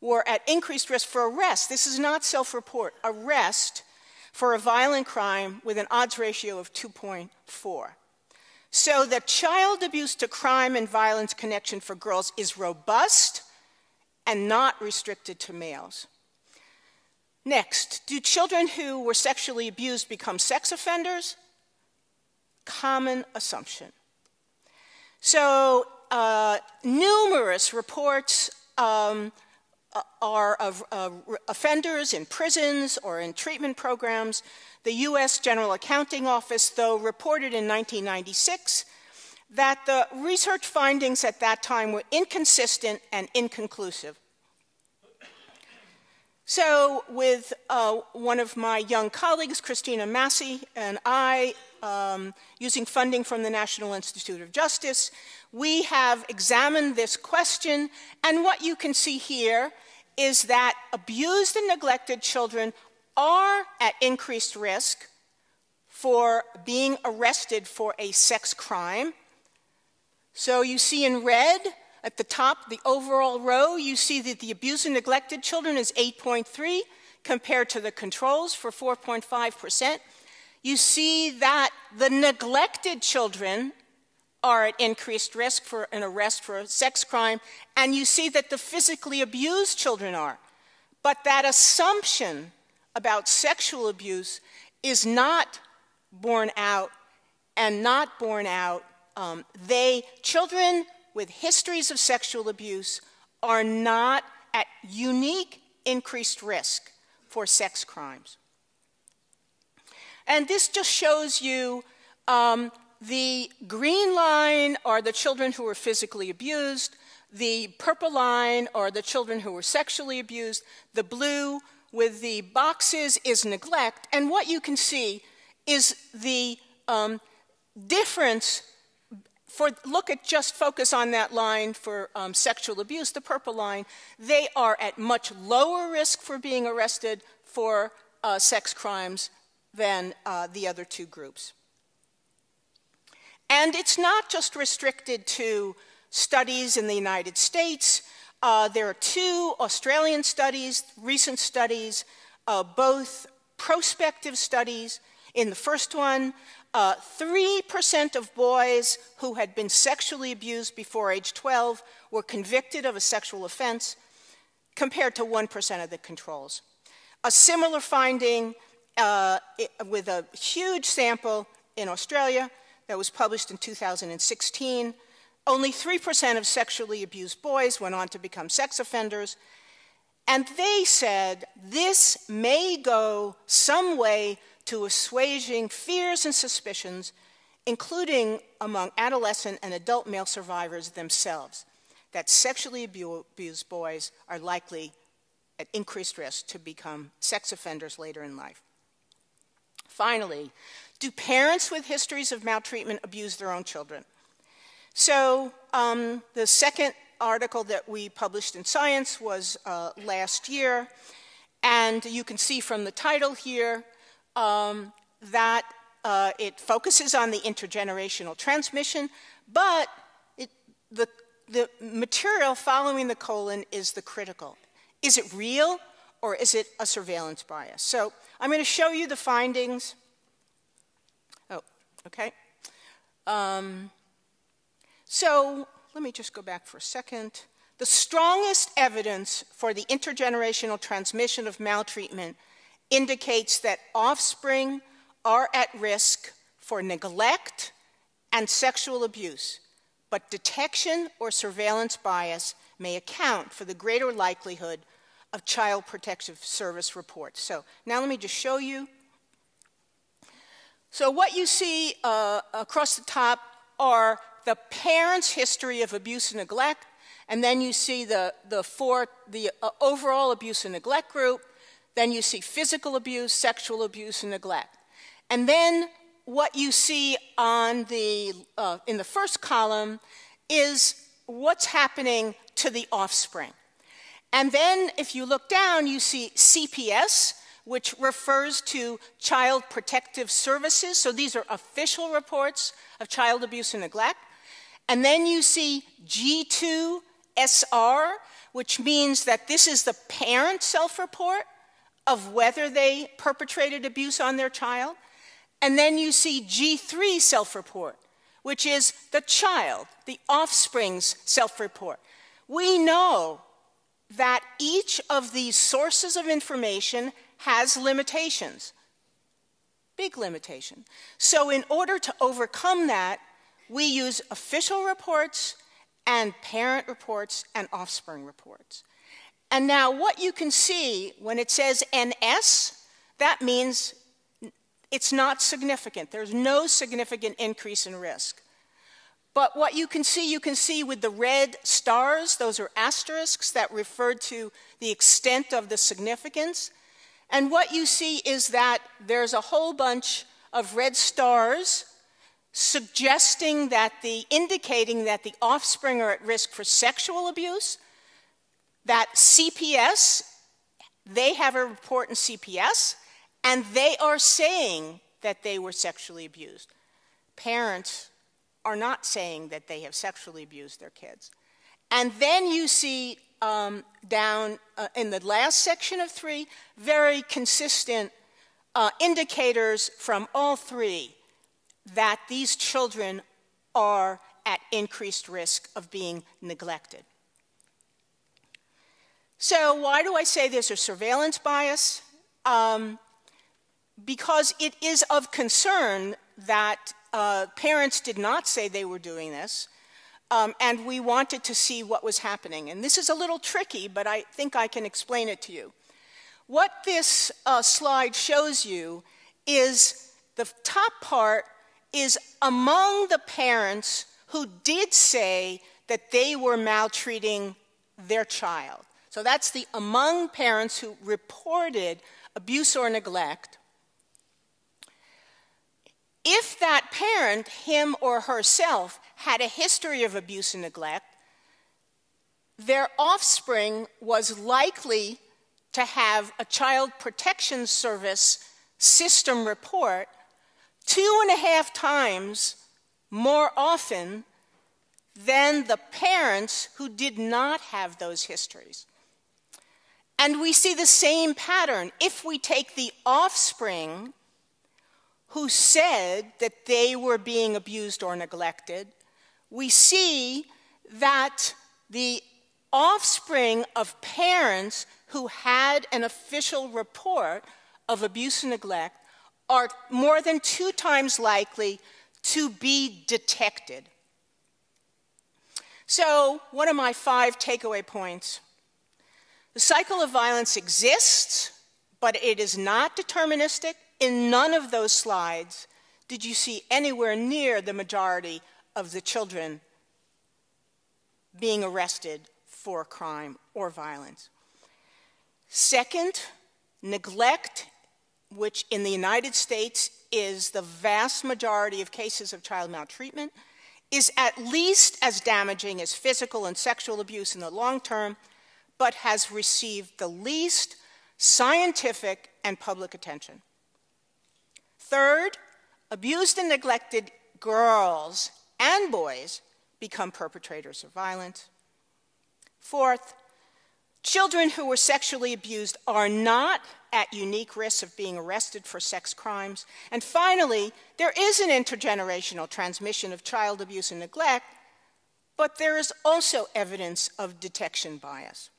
were at increased risk for arrest. This is not self-report. Arrest for a violent crime with an odds ratio of 2.4. So the child abuse to crime and violence connection for girls is robust and not restricted to males. Next, do children who were sexually abused become sex offenders? Common assumption. So numerous reports are of offenders in prisons or in treatment programs. The U.S. General Accounting Office, though, reported in 1996 that the research findings at that time were inconsistent and inconclusive. So with one of my young colleagues, Christina Massey, and I, using funding from the National Institute of Justice, we have examined this question, and what you can see here is that abused and neglected children are at increased risk for being arrested for a sex crime. So you see in red, at the top, the overall row, you see that the abused and neglected children is 8.3 compared to the controls for 4.5%. You see that the neglected children are at increased risk for an arrest for a sex crime, and you see that the physically abused children are. But that assumption about sexual abuse is not borne out, and not borne out. Children with histories of sexual abuse are not at unique increased risk for sex crimes. And this just shows you the green line are the children who were physically abused. The purple line are the children who were sexually abused. The blue with the boxes is neglect. And what you can see is the difference just focus on that line for sexual abuse, the purple line. They are at much lower risk for being arrested for sex crimes than the other two groups. And it's not just restricted to studies in the United States. There are two Australian studies, recent studies, both prospective studies. In the first one, 3% of boys who had been sexually abused before age 12 were convicted of a sexual offense, compared to 1% of the controls. A similar finding with a huge sample in Australia that was published in 2016. Only 3% of sexually abused boys went on to become sex offenders. And they said this may go some way to assuaging fears and suspicions, including among adolescent and adult male survivors themselves, that sexually abused boys are likely at increased risk to become sex offenders later in life. Finally, do parents with histories of maltreatment abuse their own children? So the second article that we published in Science was last year, and you can see from the title here that it focuses on the intergenerational transmission, but the material following the colon is the critical. Is it real, or is it a surveillance bias? So I'm going to show you the findings. Oh, okay. So let me just go back for a second. The strongest evidence for the intergenerational transmission of maltreatment indicates that offspring are at risk for neglect and sexual abuse, but detection or surveillance bias may account for the greater likelihood of Child Protective Service reports. So now let me just show you. So what you see across the top are the parents' history of abuse and neglect, and then you see the overall abuse and neglect group, then you see physical abuse, sexual abuse, and neglect. And then what you see on in the first column is what's happening to the offspring. And then if you look down, you see CPS, which refers to Child Protective Services. So these are official reports of child abuse and neglect. And then you see G2SR, which means that this is the parent self-report of whether they perpetrated abuse on their child. And then you see G3 self-report, which is the child, the offspring's self-report. We know that each of these sources of information has limitations, big limitation. So in order to overcome that, we use official reports and parent reports and offspring reports. And now what you can see when it says NS, that means it's not significant. There's no significant increase in risk. But what you can see with the red stars, those are asterisks that refer to the extent of the significance. And what you see is that there's a whole bunch of red stars suggesting that indicating that the offspring are at risk for sexual abuse, that CPS, they have a report in CPS, and they are saying that they were sexually abused. Parents are not saying that they have sexually abused their kids. And then you see down in the last section of 3, very consistent indicators from all 3 that these children are at increased risk of being neglected. So why do I say there's a surveillance bias? Because it is of concern that parents did not say they were doing this, and we wanted to see what was happening. And this is a little tricky, but I think I can explain it to you. What this slide shows you is the top part is among the parents who did say that they were maltreating their child. So that's the among parents who reported abuse or neglect. If that parent, him or herself, had a history of abuse and neglect, their offspring was likely to have a Child Protection Service system report 2.5 times more often than the parents who did not have those histories. And we see the same pattern. If we take the offspring who said that they were being abused or neglected, we see that the offspring of parents who had an official report of abuse and neglect are more than 2 times likely to be detected. So, what are my 5 takeaway points? The cycle of violence exists, but it is not deterministic. In none of those slides did you see anywhere near the majority of the children being arrested for crime or violence. Second, neglect, which in the United States is the vast majority of cases of child maltreatment, is at least as damaging as physical and sexual abuse in the long term, but has received the least scientific and public attention. Third, abused and neglected girls and boys become perpetrators of violence. Fourth, children who were sexually abused are not at unique risk of being arrested for sex crimes. And finally, there is an intergenerational transmission of child abuse and neglect, but there is also evidence of detection bias.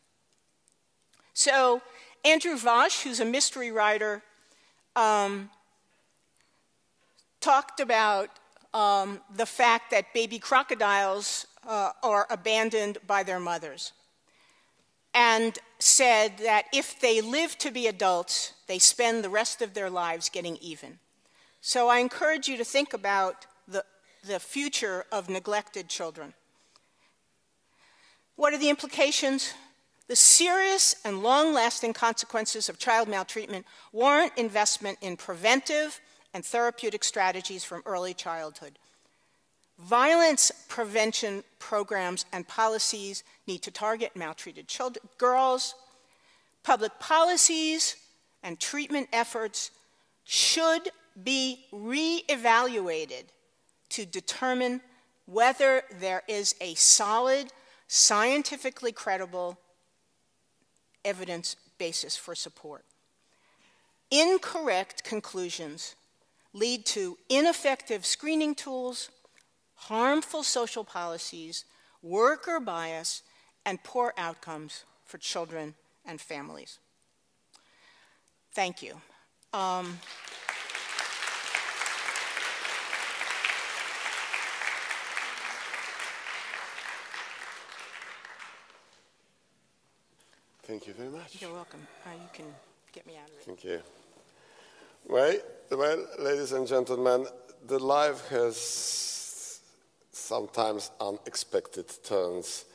So, Andrew Vosh, who's a mystery writer, talked about the fact that baby crocodiles are abandoned by their mothers, and said that if they live to be adults, they spend the rest of their lives getting even. So I encourage you to think about the future of neglected children. What are the implications? The serious and long-lasting consequences of child maltreatment warrant investment in preventive and therapeutic strategies from early childhood. Violence prevention programs and policies need to target maltreated children, girls. Public policies and treatment efforts should be re-evaluated to determine whether there is a solid, scientifically credible evidence basis for support. Incorrect conclusions lead to ineffective screening tools, harmful social policies, worker bias, and poor outcomes for children and families. Thank you. Thank you very much. You're welcome. You can get me out of it. Thank you. Well, ladies and gentlemen, the life has sometimes unexpected turns.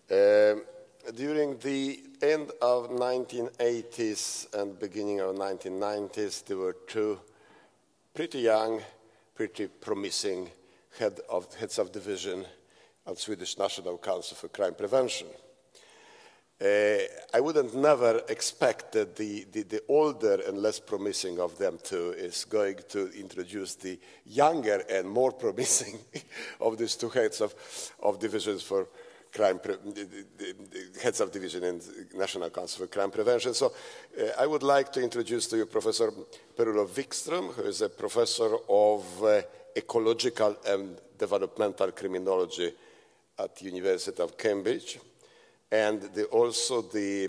During the end of 1980s and beginning of 1990s, there were two pretty young, pretty promising heads of division of Swedish National Council for Crime Prevention. I wouldn't never expect that the older and less promising of them two is going to introduce the younger and more promising of these two heads of divisions for crime, heads of division in National Council for Crime Prevention. So I would like to introduce to you Professor Per-Olof Wikström, who is a professor of ecological and developmental criminology at the University of Cambridge, and also the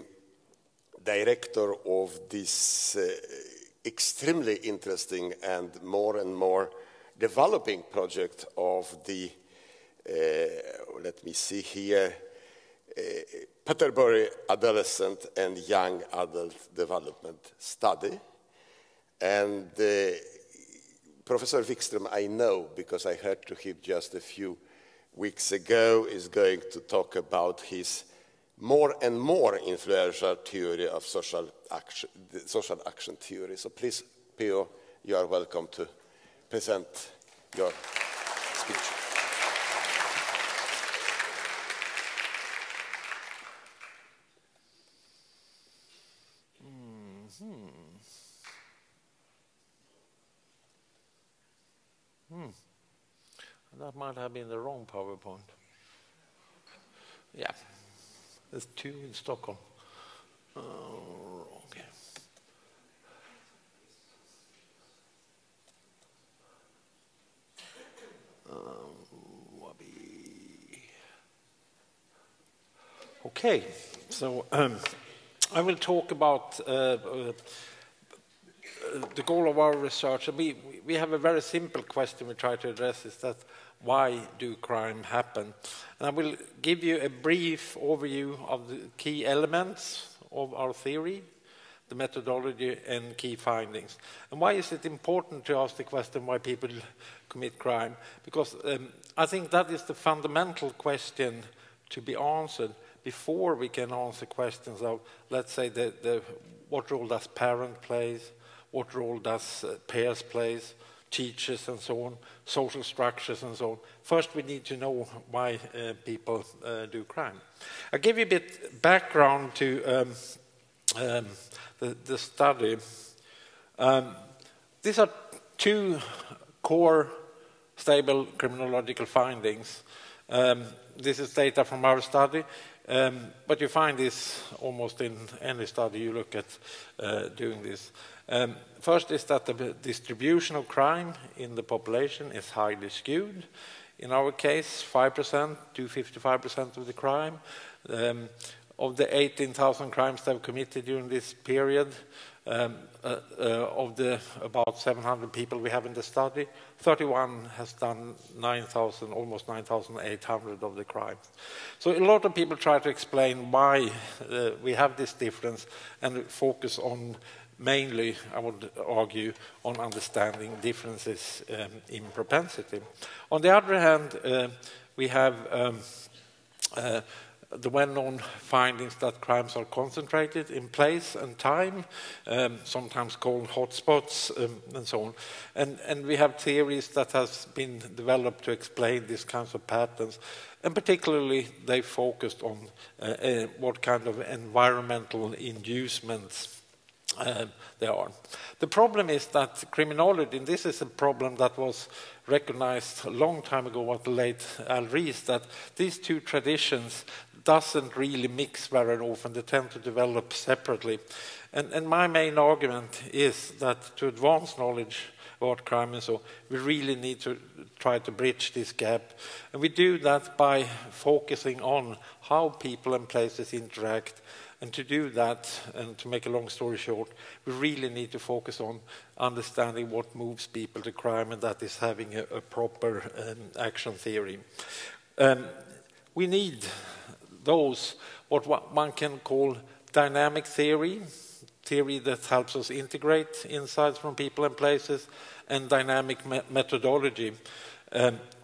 director of this extremely interesting and more developing project of the, let me see here, Peterborough Adolescent and Young Adult Development Study. And Professor Wikström, I know, because I heard to him just a few weeks ago, is going to talk about his more and more influential theory of social action theory. So please, P.O., you are welcome to present your speech. That might have been the wrong PowerPoint. Yeah. There's two in Stockholm. Okay. Okay, so I will talk about the goal of our research. We have a very simple question we try to address, is that why do crime happen? And I will give you a brief overview of the key elements of our theory, the methodology and key findings. And why is it important to ask the question why people commit crime? Because I think that is the fundamental question to be answered before we can answer questions of, let's say, what role does parent play, what role does peers play, teachers and so on, social structures and so on. First, we need to know why people do crime. I'll give you a bit background to the study. These are two core stable criminological findings. This is data from our study, but you find this almost in any study you look at doing this. First is that the distribution of crime in the population is highly skewed. In our case, 5% to 55% of the crime of the 18,000 crimes they've committed during this period, of the about 700 people we have in the study, 31 has done 9,000, almost 9,800 of the crimes. So a lot of people try to explain why we have this difference and focus on mainly, I would argue, on understanding differences in propensity. On the other hand, we have the well-known findings that crimes are concentrated in place and time, sometimes called hotspots, and so on. And we have theories that has been developed to explain these kinds of patterns, and particularly they focused on what kind of environmental inducements there are. The problem is that criminology, and this is a problem that was recognized a long time ago by the late Al Rees, that these two traditions doesn't really mix very often. They tend to develop separately. And my main argument is that to advance knowledge about crime and so, we really need to try to bridge this gap. And we do that by focusing on how people and places interact. And to do that, and to make a long story short, we really need to focus on understanding what moves people to crime, and that is having a proper action theory. We need those, what one can call dynamic theory that helps us integrate insights from people and places, and dynamic methodology,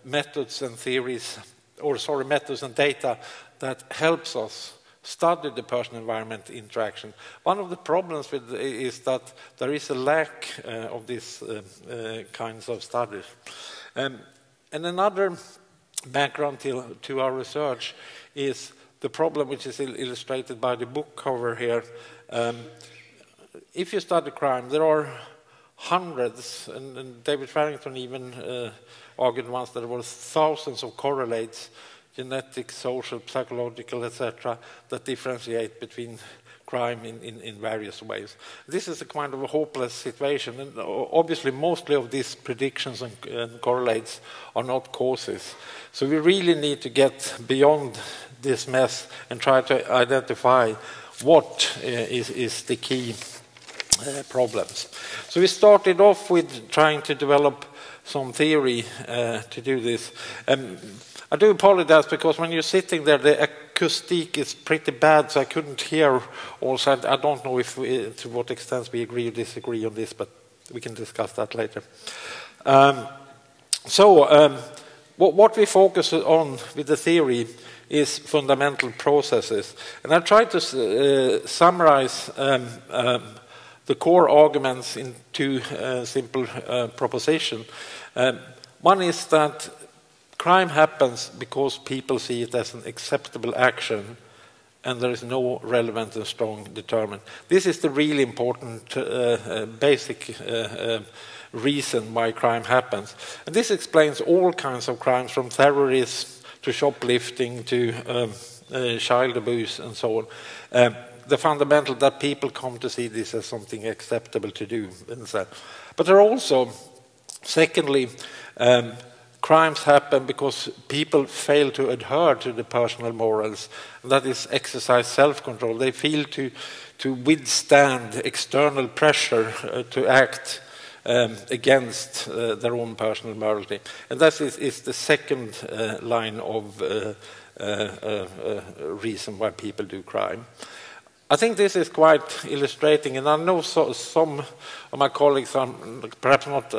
methods and theories, or sorry, methods and data that helps us study the person-environment interaction. One of the problems with is that there is a lack of these kinds of studies. And another background to our research is the problem which is illustrated by the book cover here. If you study crime, there are hundreds, and David Farrington even argued once that there were thousands of correlates, genetic, social, psychological, etc., that differentiate between crime in various ways. This is a kind of a hopeless situation, and obviously mostly of these predictions and correlates are not causes. So we really need to get beyond this mess and try to identify what is the key problems. So we started off with trying to develop some theory to do this. I do apologize because when you're sitting there, the acoustic is pretty bad, so I couldn't hear also. I don't know if to what extent we agree or disagree on this, but we can discuss that later. What we focus on with the theory is fundamental processes. And I try to summarize the core arguments in two simple propositions. One is that crime happens because people see it as an acceptable action, and there is no relevant and strong determinant. This is the really important basic reason why crime happens. And this explains all kinds of crimes, from terrorism to shoplifting to child abuse and so on. The fundamental that people come to see this as something acceptable to do. But there are also, secondly, crimes happen because people fail to adhere to the personal morals. That is, exercise self-control. They fail to withstand external pressure to act against their own personal morality. And that is the second line of reason why people do crime. I think this is quite illustrating, and I know some of my colleagues are perhaps not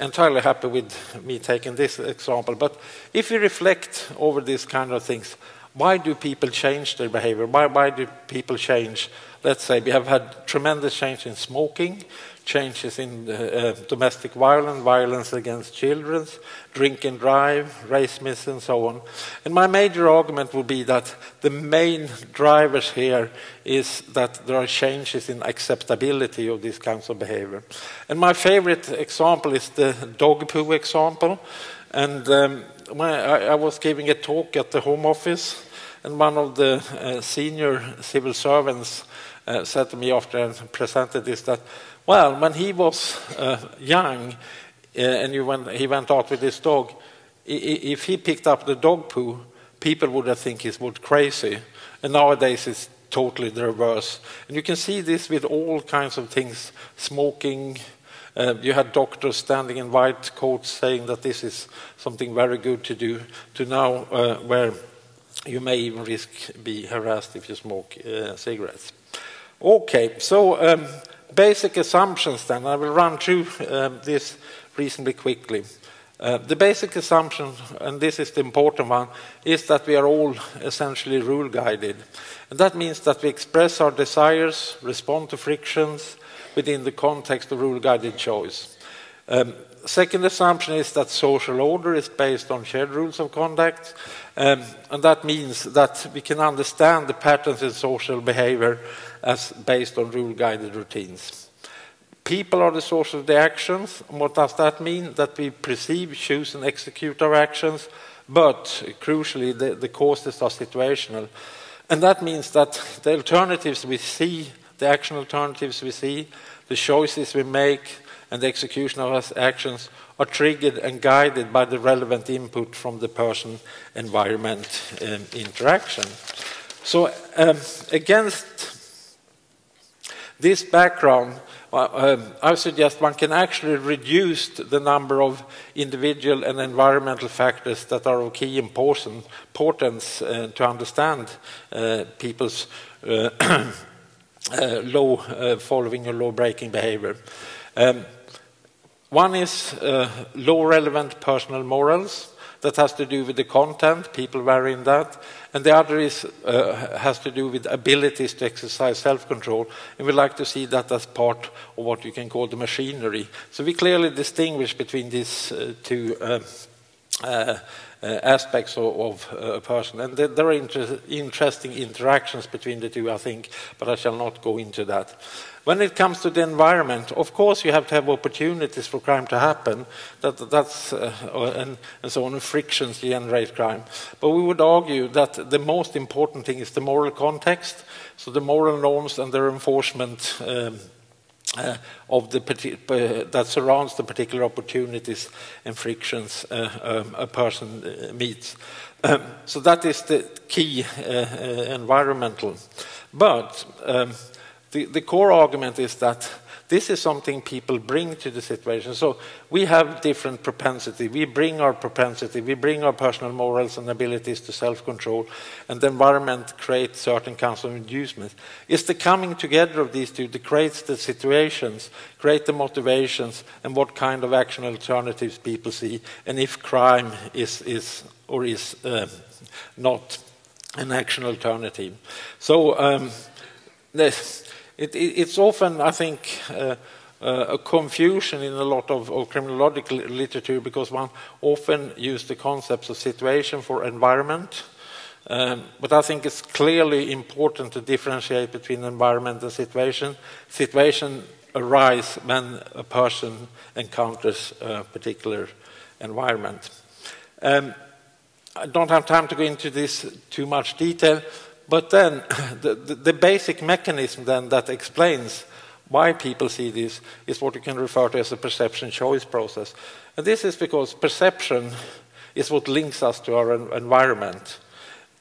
entirely happy with me taking this example, but if you reflect over these kind of things, why do people change their behavior? Why do people change? Let's say we have had tremendous change in smoking, changes in domestic violence, violence against children, drink and drive, race myths, and so on. And my major argument would be that the main drivers here is that there are changes in acceptability of these kinds of behavior. And my favorite example is the dog poo example. And I was giving a talk at the Home Office, and one of the senior civil servants said to me after I presented this that, well, when he was young and he went out with his dog, if he picked up the dog poo, people would have think he was crazy. And nowadays it's totally the reverse. And you can see this with all kinds of things, smoking. You had doctors standing in white coats saying that this is something very good to do, to now where you may even risk be harassed if you smoke cigarettes. Okay, so basic assumptions then. I will run through this reasonably quickly. The basic assumption, and this is the important one, is that we are all essentially rule-guided. And that means that we express our desires, respond to frictions within the context of rule-guided choice. Second assumption is that social order is based on shared rules of conduct, and that means that we can understand the patterns in social behavior as based on rule-guided routines. People are the source of the actions. And what does that mean? That we perceive, choose, and execute our actions, but crucially, the causes are situational. And that means that the alternatives we see, the action alternatives we see, the choices we make, and the execution of our actions are triggered and guided by the relevant input from the person-environment interaction. So against this background, I suggest one can actually reduce the number of individual and environmental factors that are of key importance to understand people's following or law-breaking behavior. One is low relevant personal morals. That has to do with the content, people vary in that. And the other is, has to do with abilities to exercise self-control. And we like to see that as part of what you can call the machinery. So we clearly distinguish between these two aspects of a person. And there are interesting interactions between the two, I think, but I shall not go into that. When it comes to the environment, of course you have to have opportunities for crime to happen, and so on, frictions generate crime. But we would argue that the most important thing is the moral context, so the moral norms and their enforcement of that surrounds the particular opportunities and frictions a person meets. So that is the key environmental. But the core argument is that this is something people bring to the situation. So we have different propensity. We bring our propensity, we bring our personal morals and abilities to self-control, and the environment creates certain kinds of inducements. It's the coming together of these two that creates the situations, create the motivations, and what kind of action alternatives people see, and if crime is not an action alternative. So it's often, I think, a confusion in a lot of criminological literature because one often uses the concepts of situation for environment. But I think it's clearly important to differentiate between environment and situation. Situation arises when a person encounters a particular environment. I don't have time to go into this too much detail. But then the basic mechanism then that explains why people see this is what you can refer to as a perception choice process. And this is because perception is what links us to our environment.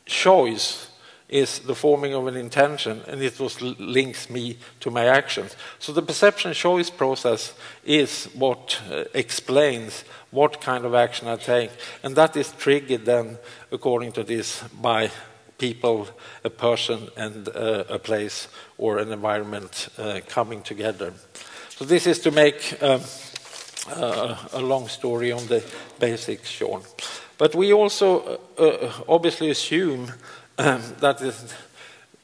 Choice is the forming of an intention, and it was links me to my actions. So the perception choice process is what explains what kind of action I take. And that is triggered then, according to this, by people, a person, and a place or an environment coming together. So this is to make a long story on the basics short. But we also obviously assume that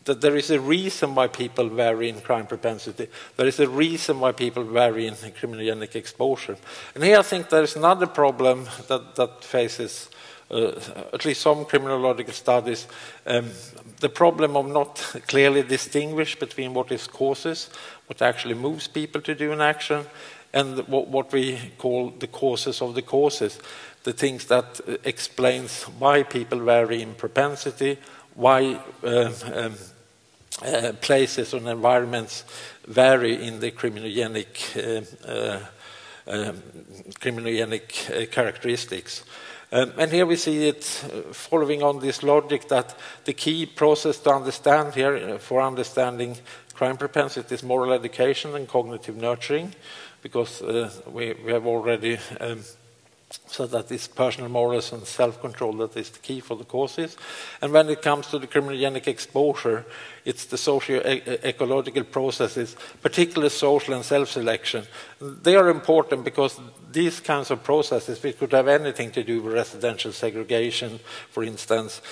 there is a reason why people vary in crime propensity. There is a reason why people vary in criminogenic exposure. And here I think there is another problem that faces at least some criminological studies, the problem of not clearly distinguish between what is causes, what actually moves people to do an action, and what we call the causes of the causes, the things that explains why people vary in propensity, why places and environments vary in the criminogenic characteristics. And here we see it following on this logic that the key process to understand here for understanding crime propensity is moral education and cognitive nurturing, because we have already said that it's personal morals and self-control that is the key for the causes. And when it comes to the criminogenic exposure, it's the socio-ecological processes, particularly social and self-selection. They are important because these kinds of processes, we could have anything to do with residential segregation, for instance,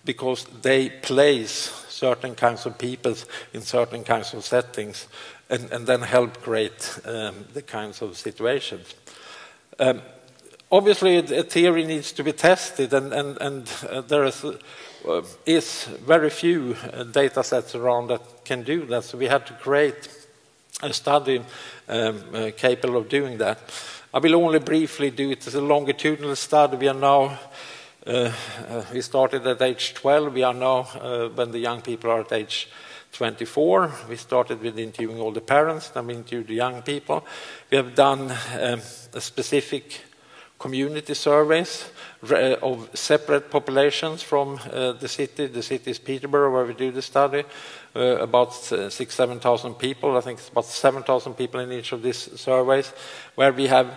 because they place certain kinds of peoples in certain kinds of settings and then help create the kinds of situations. Obviously, a theory needs to be tested, and there is very few data sets around that can do that, so we had to create a study capable of doing that. I will only briefly do it as a longitudinal study. We are now, we started at age 12, we are now, when the young people are at age 24, we started with interviewing all the parents, then we interviewed the young people. We have done a specific community surveys of separate populations from the city. The city is Peterborough, where we do the study, about 6,000–7,000 people. I think it's about 7,000 people in each of these surveys, where we have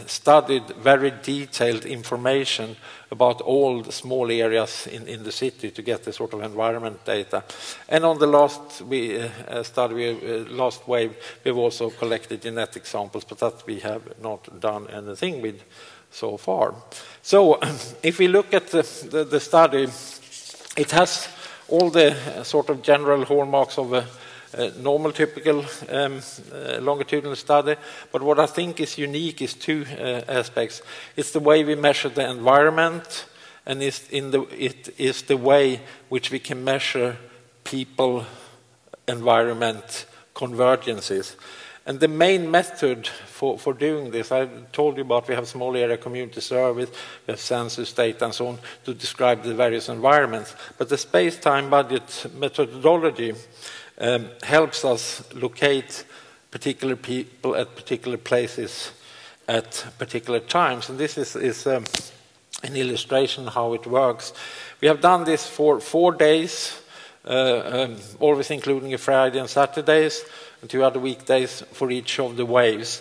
studied very detailed information about all the small areas in the city to get the sort of environment data. And on the last last wave, we've also collected genetic samples, but that we have not done anything with so far. So if we look at the study, it has all the sort of general hallmarks of a normal, typical longitudinal study, but what I think is unique is two aspects. It's the way we measure the environment, and it is the way which we can measure people-environment convergences. And the main method for doing this, I told you about, we have small area community surveys, we have census data and so on to describe the various environments. But the space-time budget methodology helps us locate particular people at particular places at particular times. And this is an illustration how it works. We have done this for 4 days, always including a Friday and Saturdays, and 2 other weekdays for each of the waves,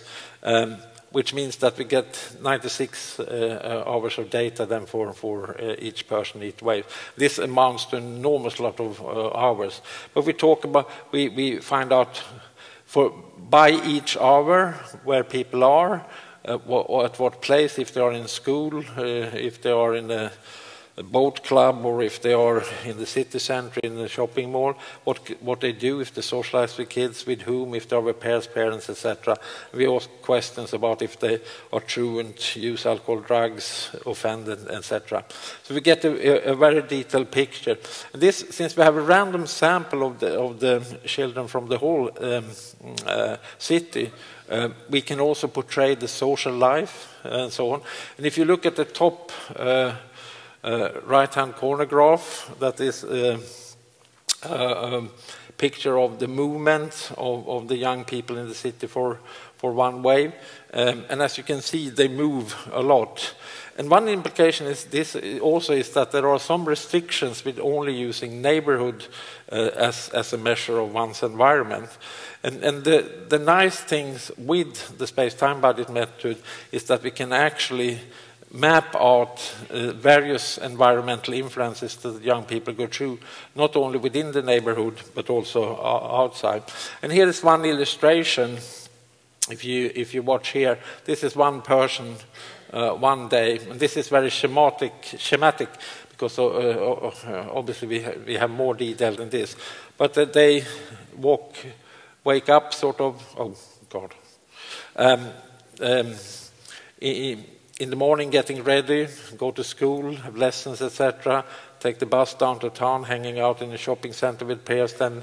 which means that we get 96 hours of data then for each person, each wave. This amounts to an enormous lot of hours. But we talk about, we find out by each hour where people are, at what place, if they are in school, if they are in a boat club, or if they are in the city center, in the shopping mall, what they do, if they socialize with kids, with whom, if they are with parents, etc. We ask questions about if they are truant, use alcohol, drugs, offended, etc. So we get a very detailed picture. And this, since we have a random sample of the children from the whole city, we can also portray the social life and so on. And if you look at the top right-hand corner graph, that is a picture of the movement of the young people in the city for one wave. And as you can see, they move a lot. And one implication is this also is that there are some restrictions with only using neighborhood as a measure of one's environment. And the nice things with the space-time budget method is that we can actually map out various environmental influences that young people go through, not only within the neighborhood, but also outside. And here is one illustration. If you watch here, this is one person one day, and this is very schematic because obviously we have more detail than this. But they wake up sort of, oh God, in the morning, getting ready, go to school, have lessons, etc., take the bus down to town, hanging out in the shopping center with peers, then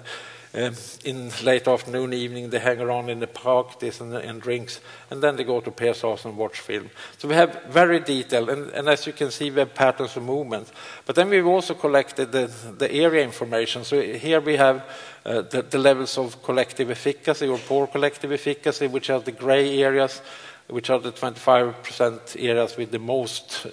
in late afternoon, evening, they hang around in the park, this and drinks, and then they go to Per's house and watch film. So we have very detailed, and as you can see, we have patterns of movement. But then we've also collected the area information. So here we have the levels of collective efficacy or poor collective efficacy, which are the gray areas, which are the 25% areas with the most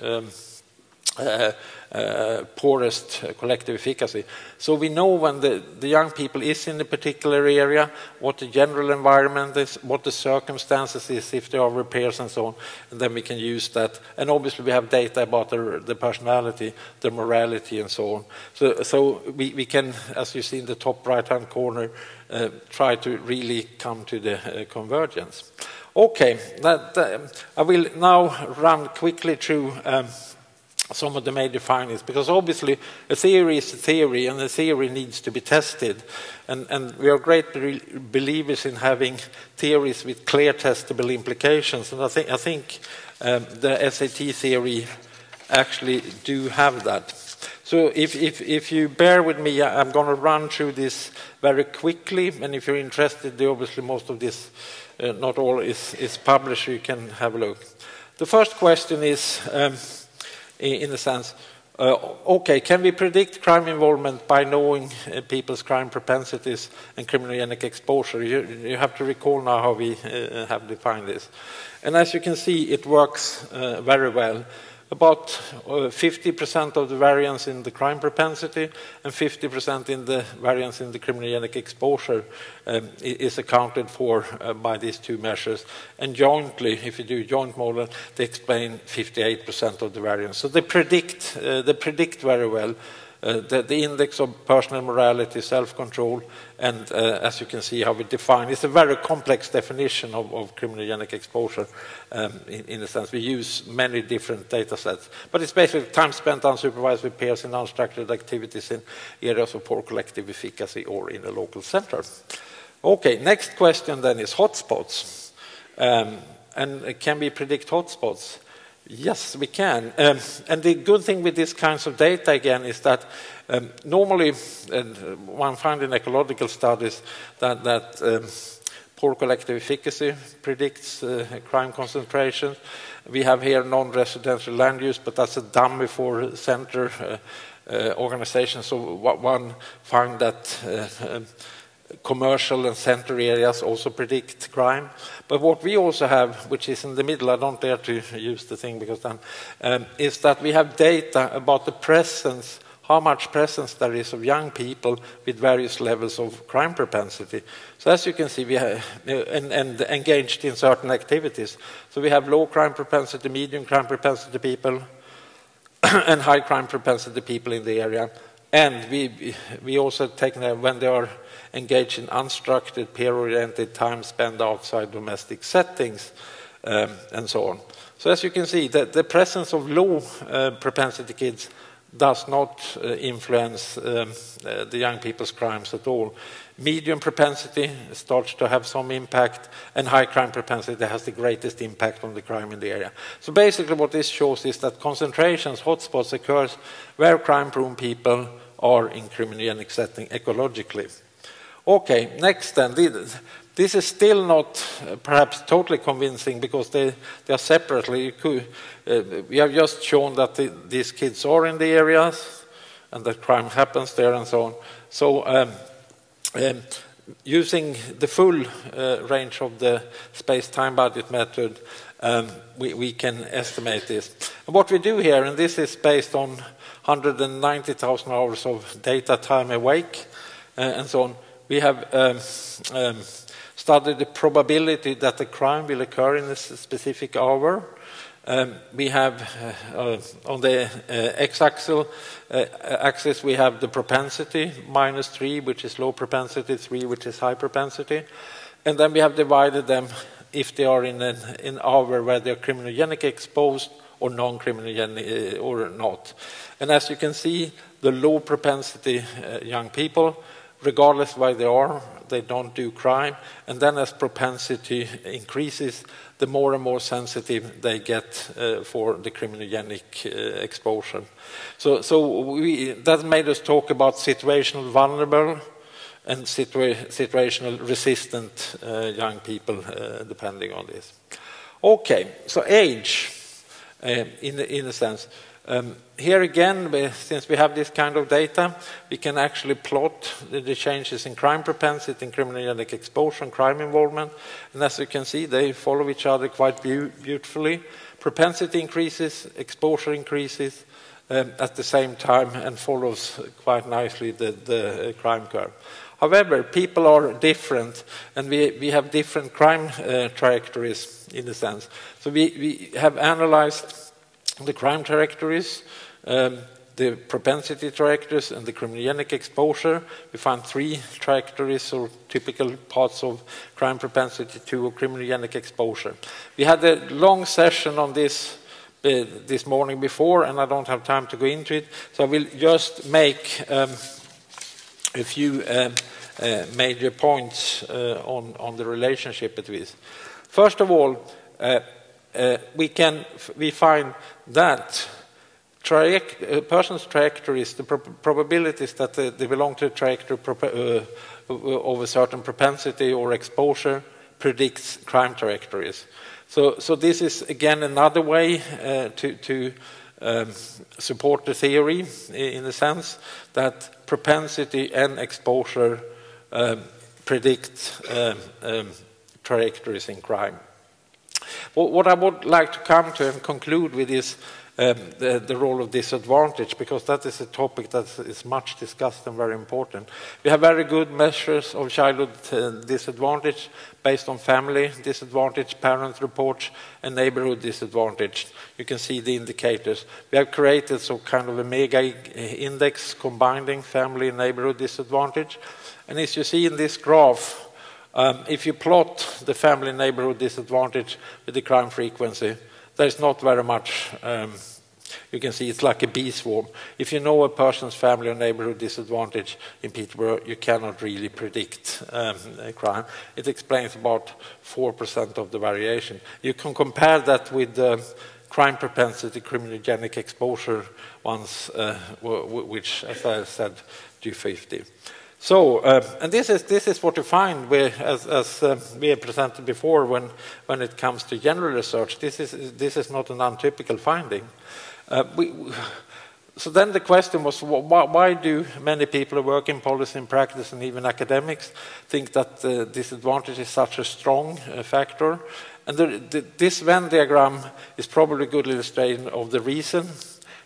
poorest collective efficacy. So we know when the young people is in a particular area, what the general environment is, what the circumstances is, if there are repairs and so on, and then we can use that. And obviously we have data about the personality, the morality and so on. So we can, as you see in the top right-hand corner, try to really come to the convergence. Okay, I will now run quickly through some of the major findings, because obviously a theory is a theory and a theory needs to be tested, and we are great believers in having theories with clear testable implications, and I think the SAT theory actually do have that. So if you bear with me, I'm going to run through this very quickly, and if you're interested, obviously most of this, not all, is published, so you can have a look. The first question is, in a sense, okay, can we predict crime involvement by knowing people's crime propensities and criminogenic exposure? You have to recall now how we have defined this. And as you can see, it works very well. About 50% of the variance in the crime propensity and 50% in the variance in the criminogenic exposure is accounted for by these two measures. And jointly, if you do joint model, they explain 58% of the variance. So they predict very well. The index of personal morality, self-control, and as you can see how we define, it's a very complex definition of criminogenic exposure in a sense. We use many different data sets, but it's basically time spent unsupervised with peers in unstructured activities in areas of poor collective efficacy or in a local center. Okay, next question then is hotspots. And can we predict hotspots? Yes, we can. And the good thing with these kinds of data, again, is that normally one finds in ecological studies that poor collective efficacy predicts crime concentration. We have here non-residential land use, but that's a dummy for center organizations. So one finds that commercial and center areas also predict crime. But what we also have, which is in the middle, I don't dare to use the thing because then, is that we have data about the presence, how much presence there is of young people with various levels of crime propensity. So as you can see, we have, and engaged in certain activities. So we have low crime propensity, medium crime propensity people, and high crime propensity people in the area. And we also take them when they are engaged in unstructured, peer-oriented time spent outside domestic settings, and so on. So as you can see, the presence of low propensity kids does not influence the young people's crimes at all. Medium propensity starts to have some impact, and high crime propensity has the greatest impact on the crime in the area. So basically what this shows is that concentrations, hotspots, occurs where crime-prone people are in criminogenic setting ecologically. Okay, next then. This is still not perhaps totally convincing because they are separately. We have just shown that these kids are in the areas and that crime happens there and so on. So using the full range of the space-time budget method, we can estimate this. And what we do here, and this is based on 190,000 hours of data time awake and so on, we have studied the probability that the crime will occur in a specific hour. We have on the x-axis we have the propensity, -3, which is low propensity, 3, which is high propensity. And then we have divided them if they are in an hour where they're criminogenic exposed or non-criminogenic or not. And as you can see, the low propensity young people, regardless where they are, they don't do crime. And then as propensity increases, the more and more sensitive they get for the criminogenic exposure. So that made us talk about situational vulnerable and situational resistant young people, depending on this. Okay, so age, in a sense. Here again, since we have this kind of data, we can actually plot the changes in crime propensity, in criminogenic exposure, and crime involvement. And as you can see, they follow each other quite beautifully. Propensity increases, exposure increases at the same time, and follows quite nicely the crime curve. However, people are different, and we have different crime trajectories in a sense. So we have analyzed the crime trajectories, the propensity trajectories, and the criminogenic exposure. We found 3 trajectories, or typical parts of crime propensity, 2 of criminogenic exposure. We had a long session on this this morning before, and I don't have time to go into it, so I will just make a few major points on the relationship between this. First of all, we find that a person's trajectories, the probabilities that they belong to a trajectory of a certain propensity or exposure, predicts crime trajectories. So this is again another way to support the theory, in the sense that propensity and exposure predict trajectories in crime. What I would like to come to and conclude with is the role of disadvantage, because that is a topic that is much discussed and very important. We have very good measures of childhood disadvantage based on family disadvantage, parent reports, and neighborhood disadvantage. You can see the indicators. We have created some kind of a mega index combining family and neighborhood disadvantage. And as you see in this graph, if you plot the family neighborhood disadvantage with the crime frequency, there's not very much. You can see it's like a bee swarm. If you know a person's family or neighborhood disadvantage in Peterborough, you cannot really predict crime. It explains about 4% of the variation. You can compare that with the crime propensity, criminogenic exposure ones, which, as I said, do 50. So, and this is what you find as we have presented before when it comes to general research. This is not an untypical finding. So then the question was, why do many people who work in policy and practice and even academics think that disadvantage is such a strong factor? And this Venn diagram is probably a good illustration of the reason.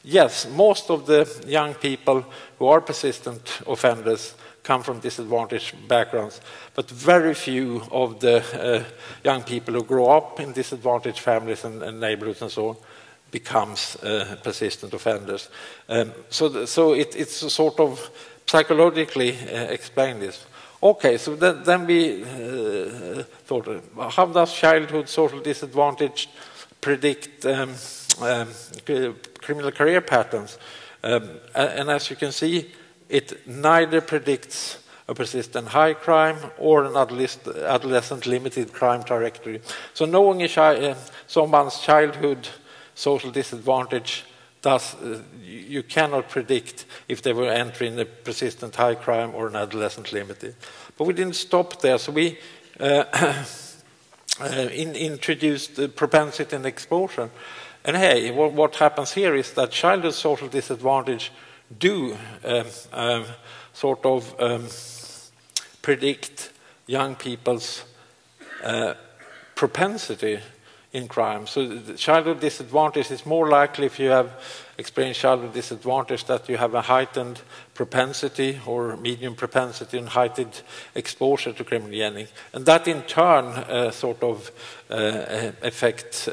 Yes, most of the young people who are persistent offenders come from disadvantaged backgrounds, but very few of the young people who grow up in disadvantaged families and neighborhoods and so on becomes persistent offenders. So it's sort of psychologically explain this. Okay, so then we thought, how does childhood social disadvantage predict criminal career patterns? And as you can see, it neither predicts a persistent high crime or an adolescent limited crime trajectory. So knowing someone's childhood social disadvantage, you cannot predict if they will enter in a persistent high crime or an adolescent limited. But we didn't stop there, so we introduced the propensity and exposure. And hey, what happens here is that childhood social disadvantage do sort of predict young people's propensity in crime. So the childhood disadvantage is more likely if you have experienced childhood disadvantage that you have a heightened propensity or medium propensity and heightened exposure to criminogenic. And that in turn sort of affects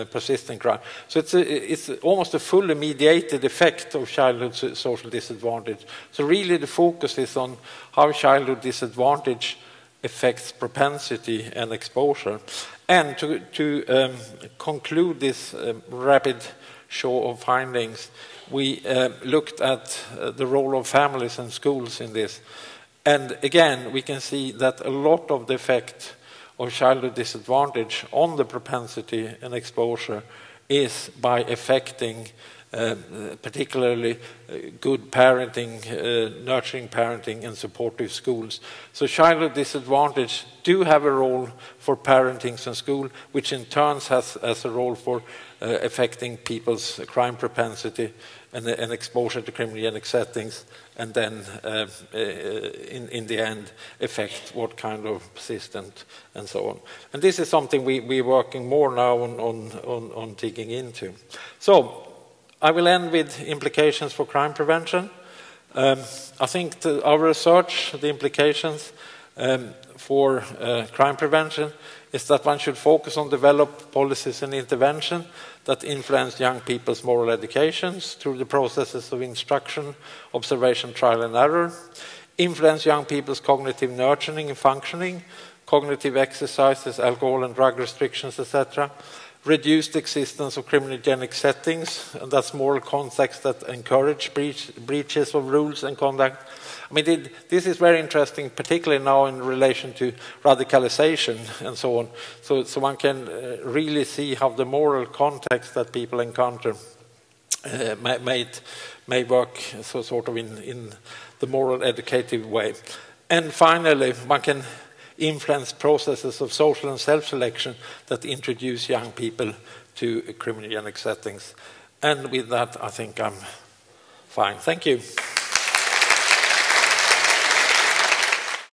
persistent crime. So it's almost a fully mediated effect of childhood social disadvantage. So really the focus is on how childhood disadvantage affects propensity and exposure. And to conclude this rapid show of findings, we looked at the role of families and schools in this. And again, we can see that a lot of the effect of childhood disadvantage on the propensity and exposure is by affecting particularly good parenting, nurturing parenting and supportive schools. So childhood disadvantage do have a role for parenting and school, which in turn has a role for affecting people's crime propensity and exposure to criminogenic settings, and then in the end affect what kind of persistent and so on. And this is something we're working more now on digging into. So I will end with implications for crime prevention. I think our research, the implications for crime prevention is that one should focus on develop policies and intervention that influence young people's moral educations through the processes of instruction, observation, trial and error, influence young people's cognitive nurturing and functioning, cognitive exercises, alcohol and drug restrictions, etc., reduce the existence of criminogenic settings, and that's moral contexts that encourage breaches of rules and conduct. I mean, this is very interesting, particularly now in relation to radicalization and so on. So one can really see how the moral context that people encounter may work so sort of in the moral educative way. And finally, one can influence processes of social and self-selection that introduce young people to criminogenic settings. And with that, I think I'm fine. Thank you.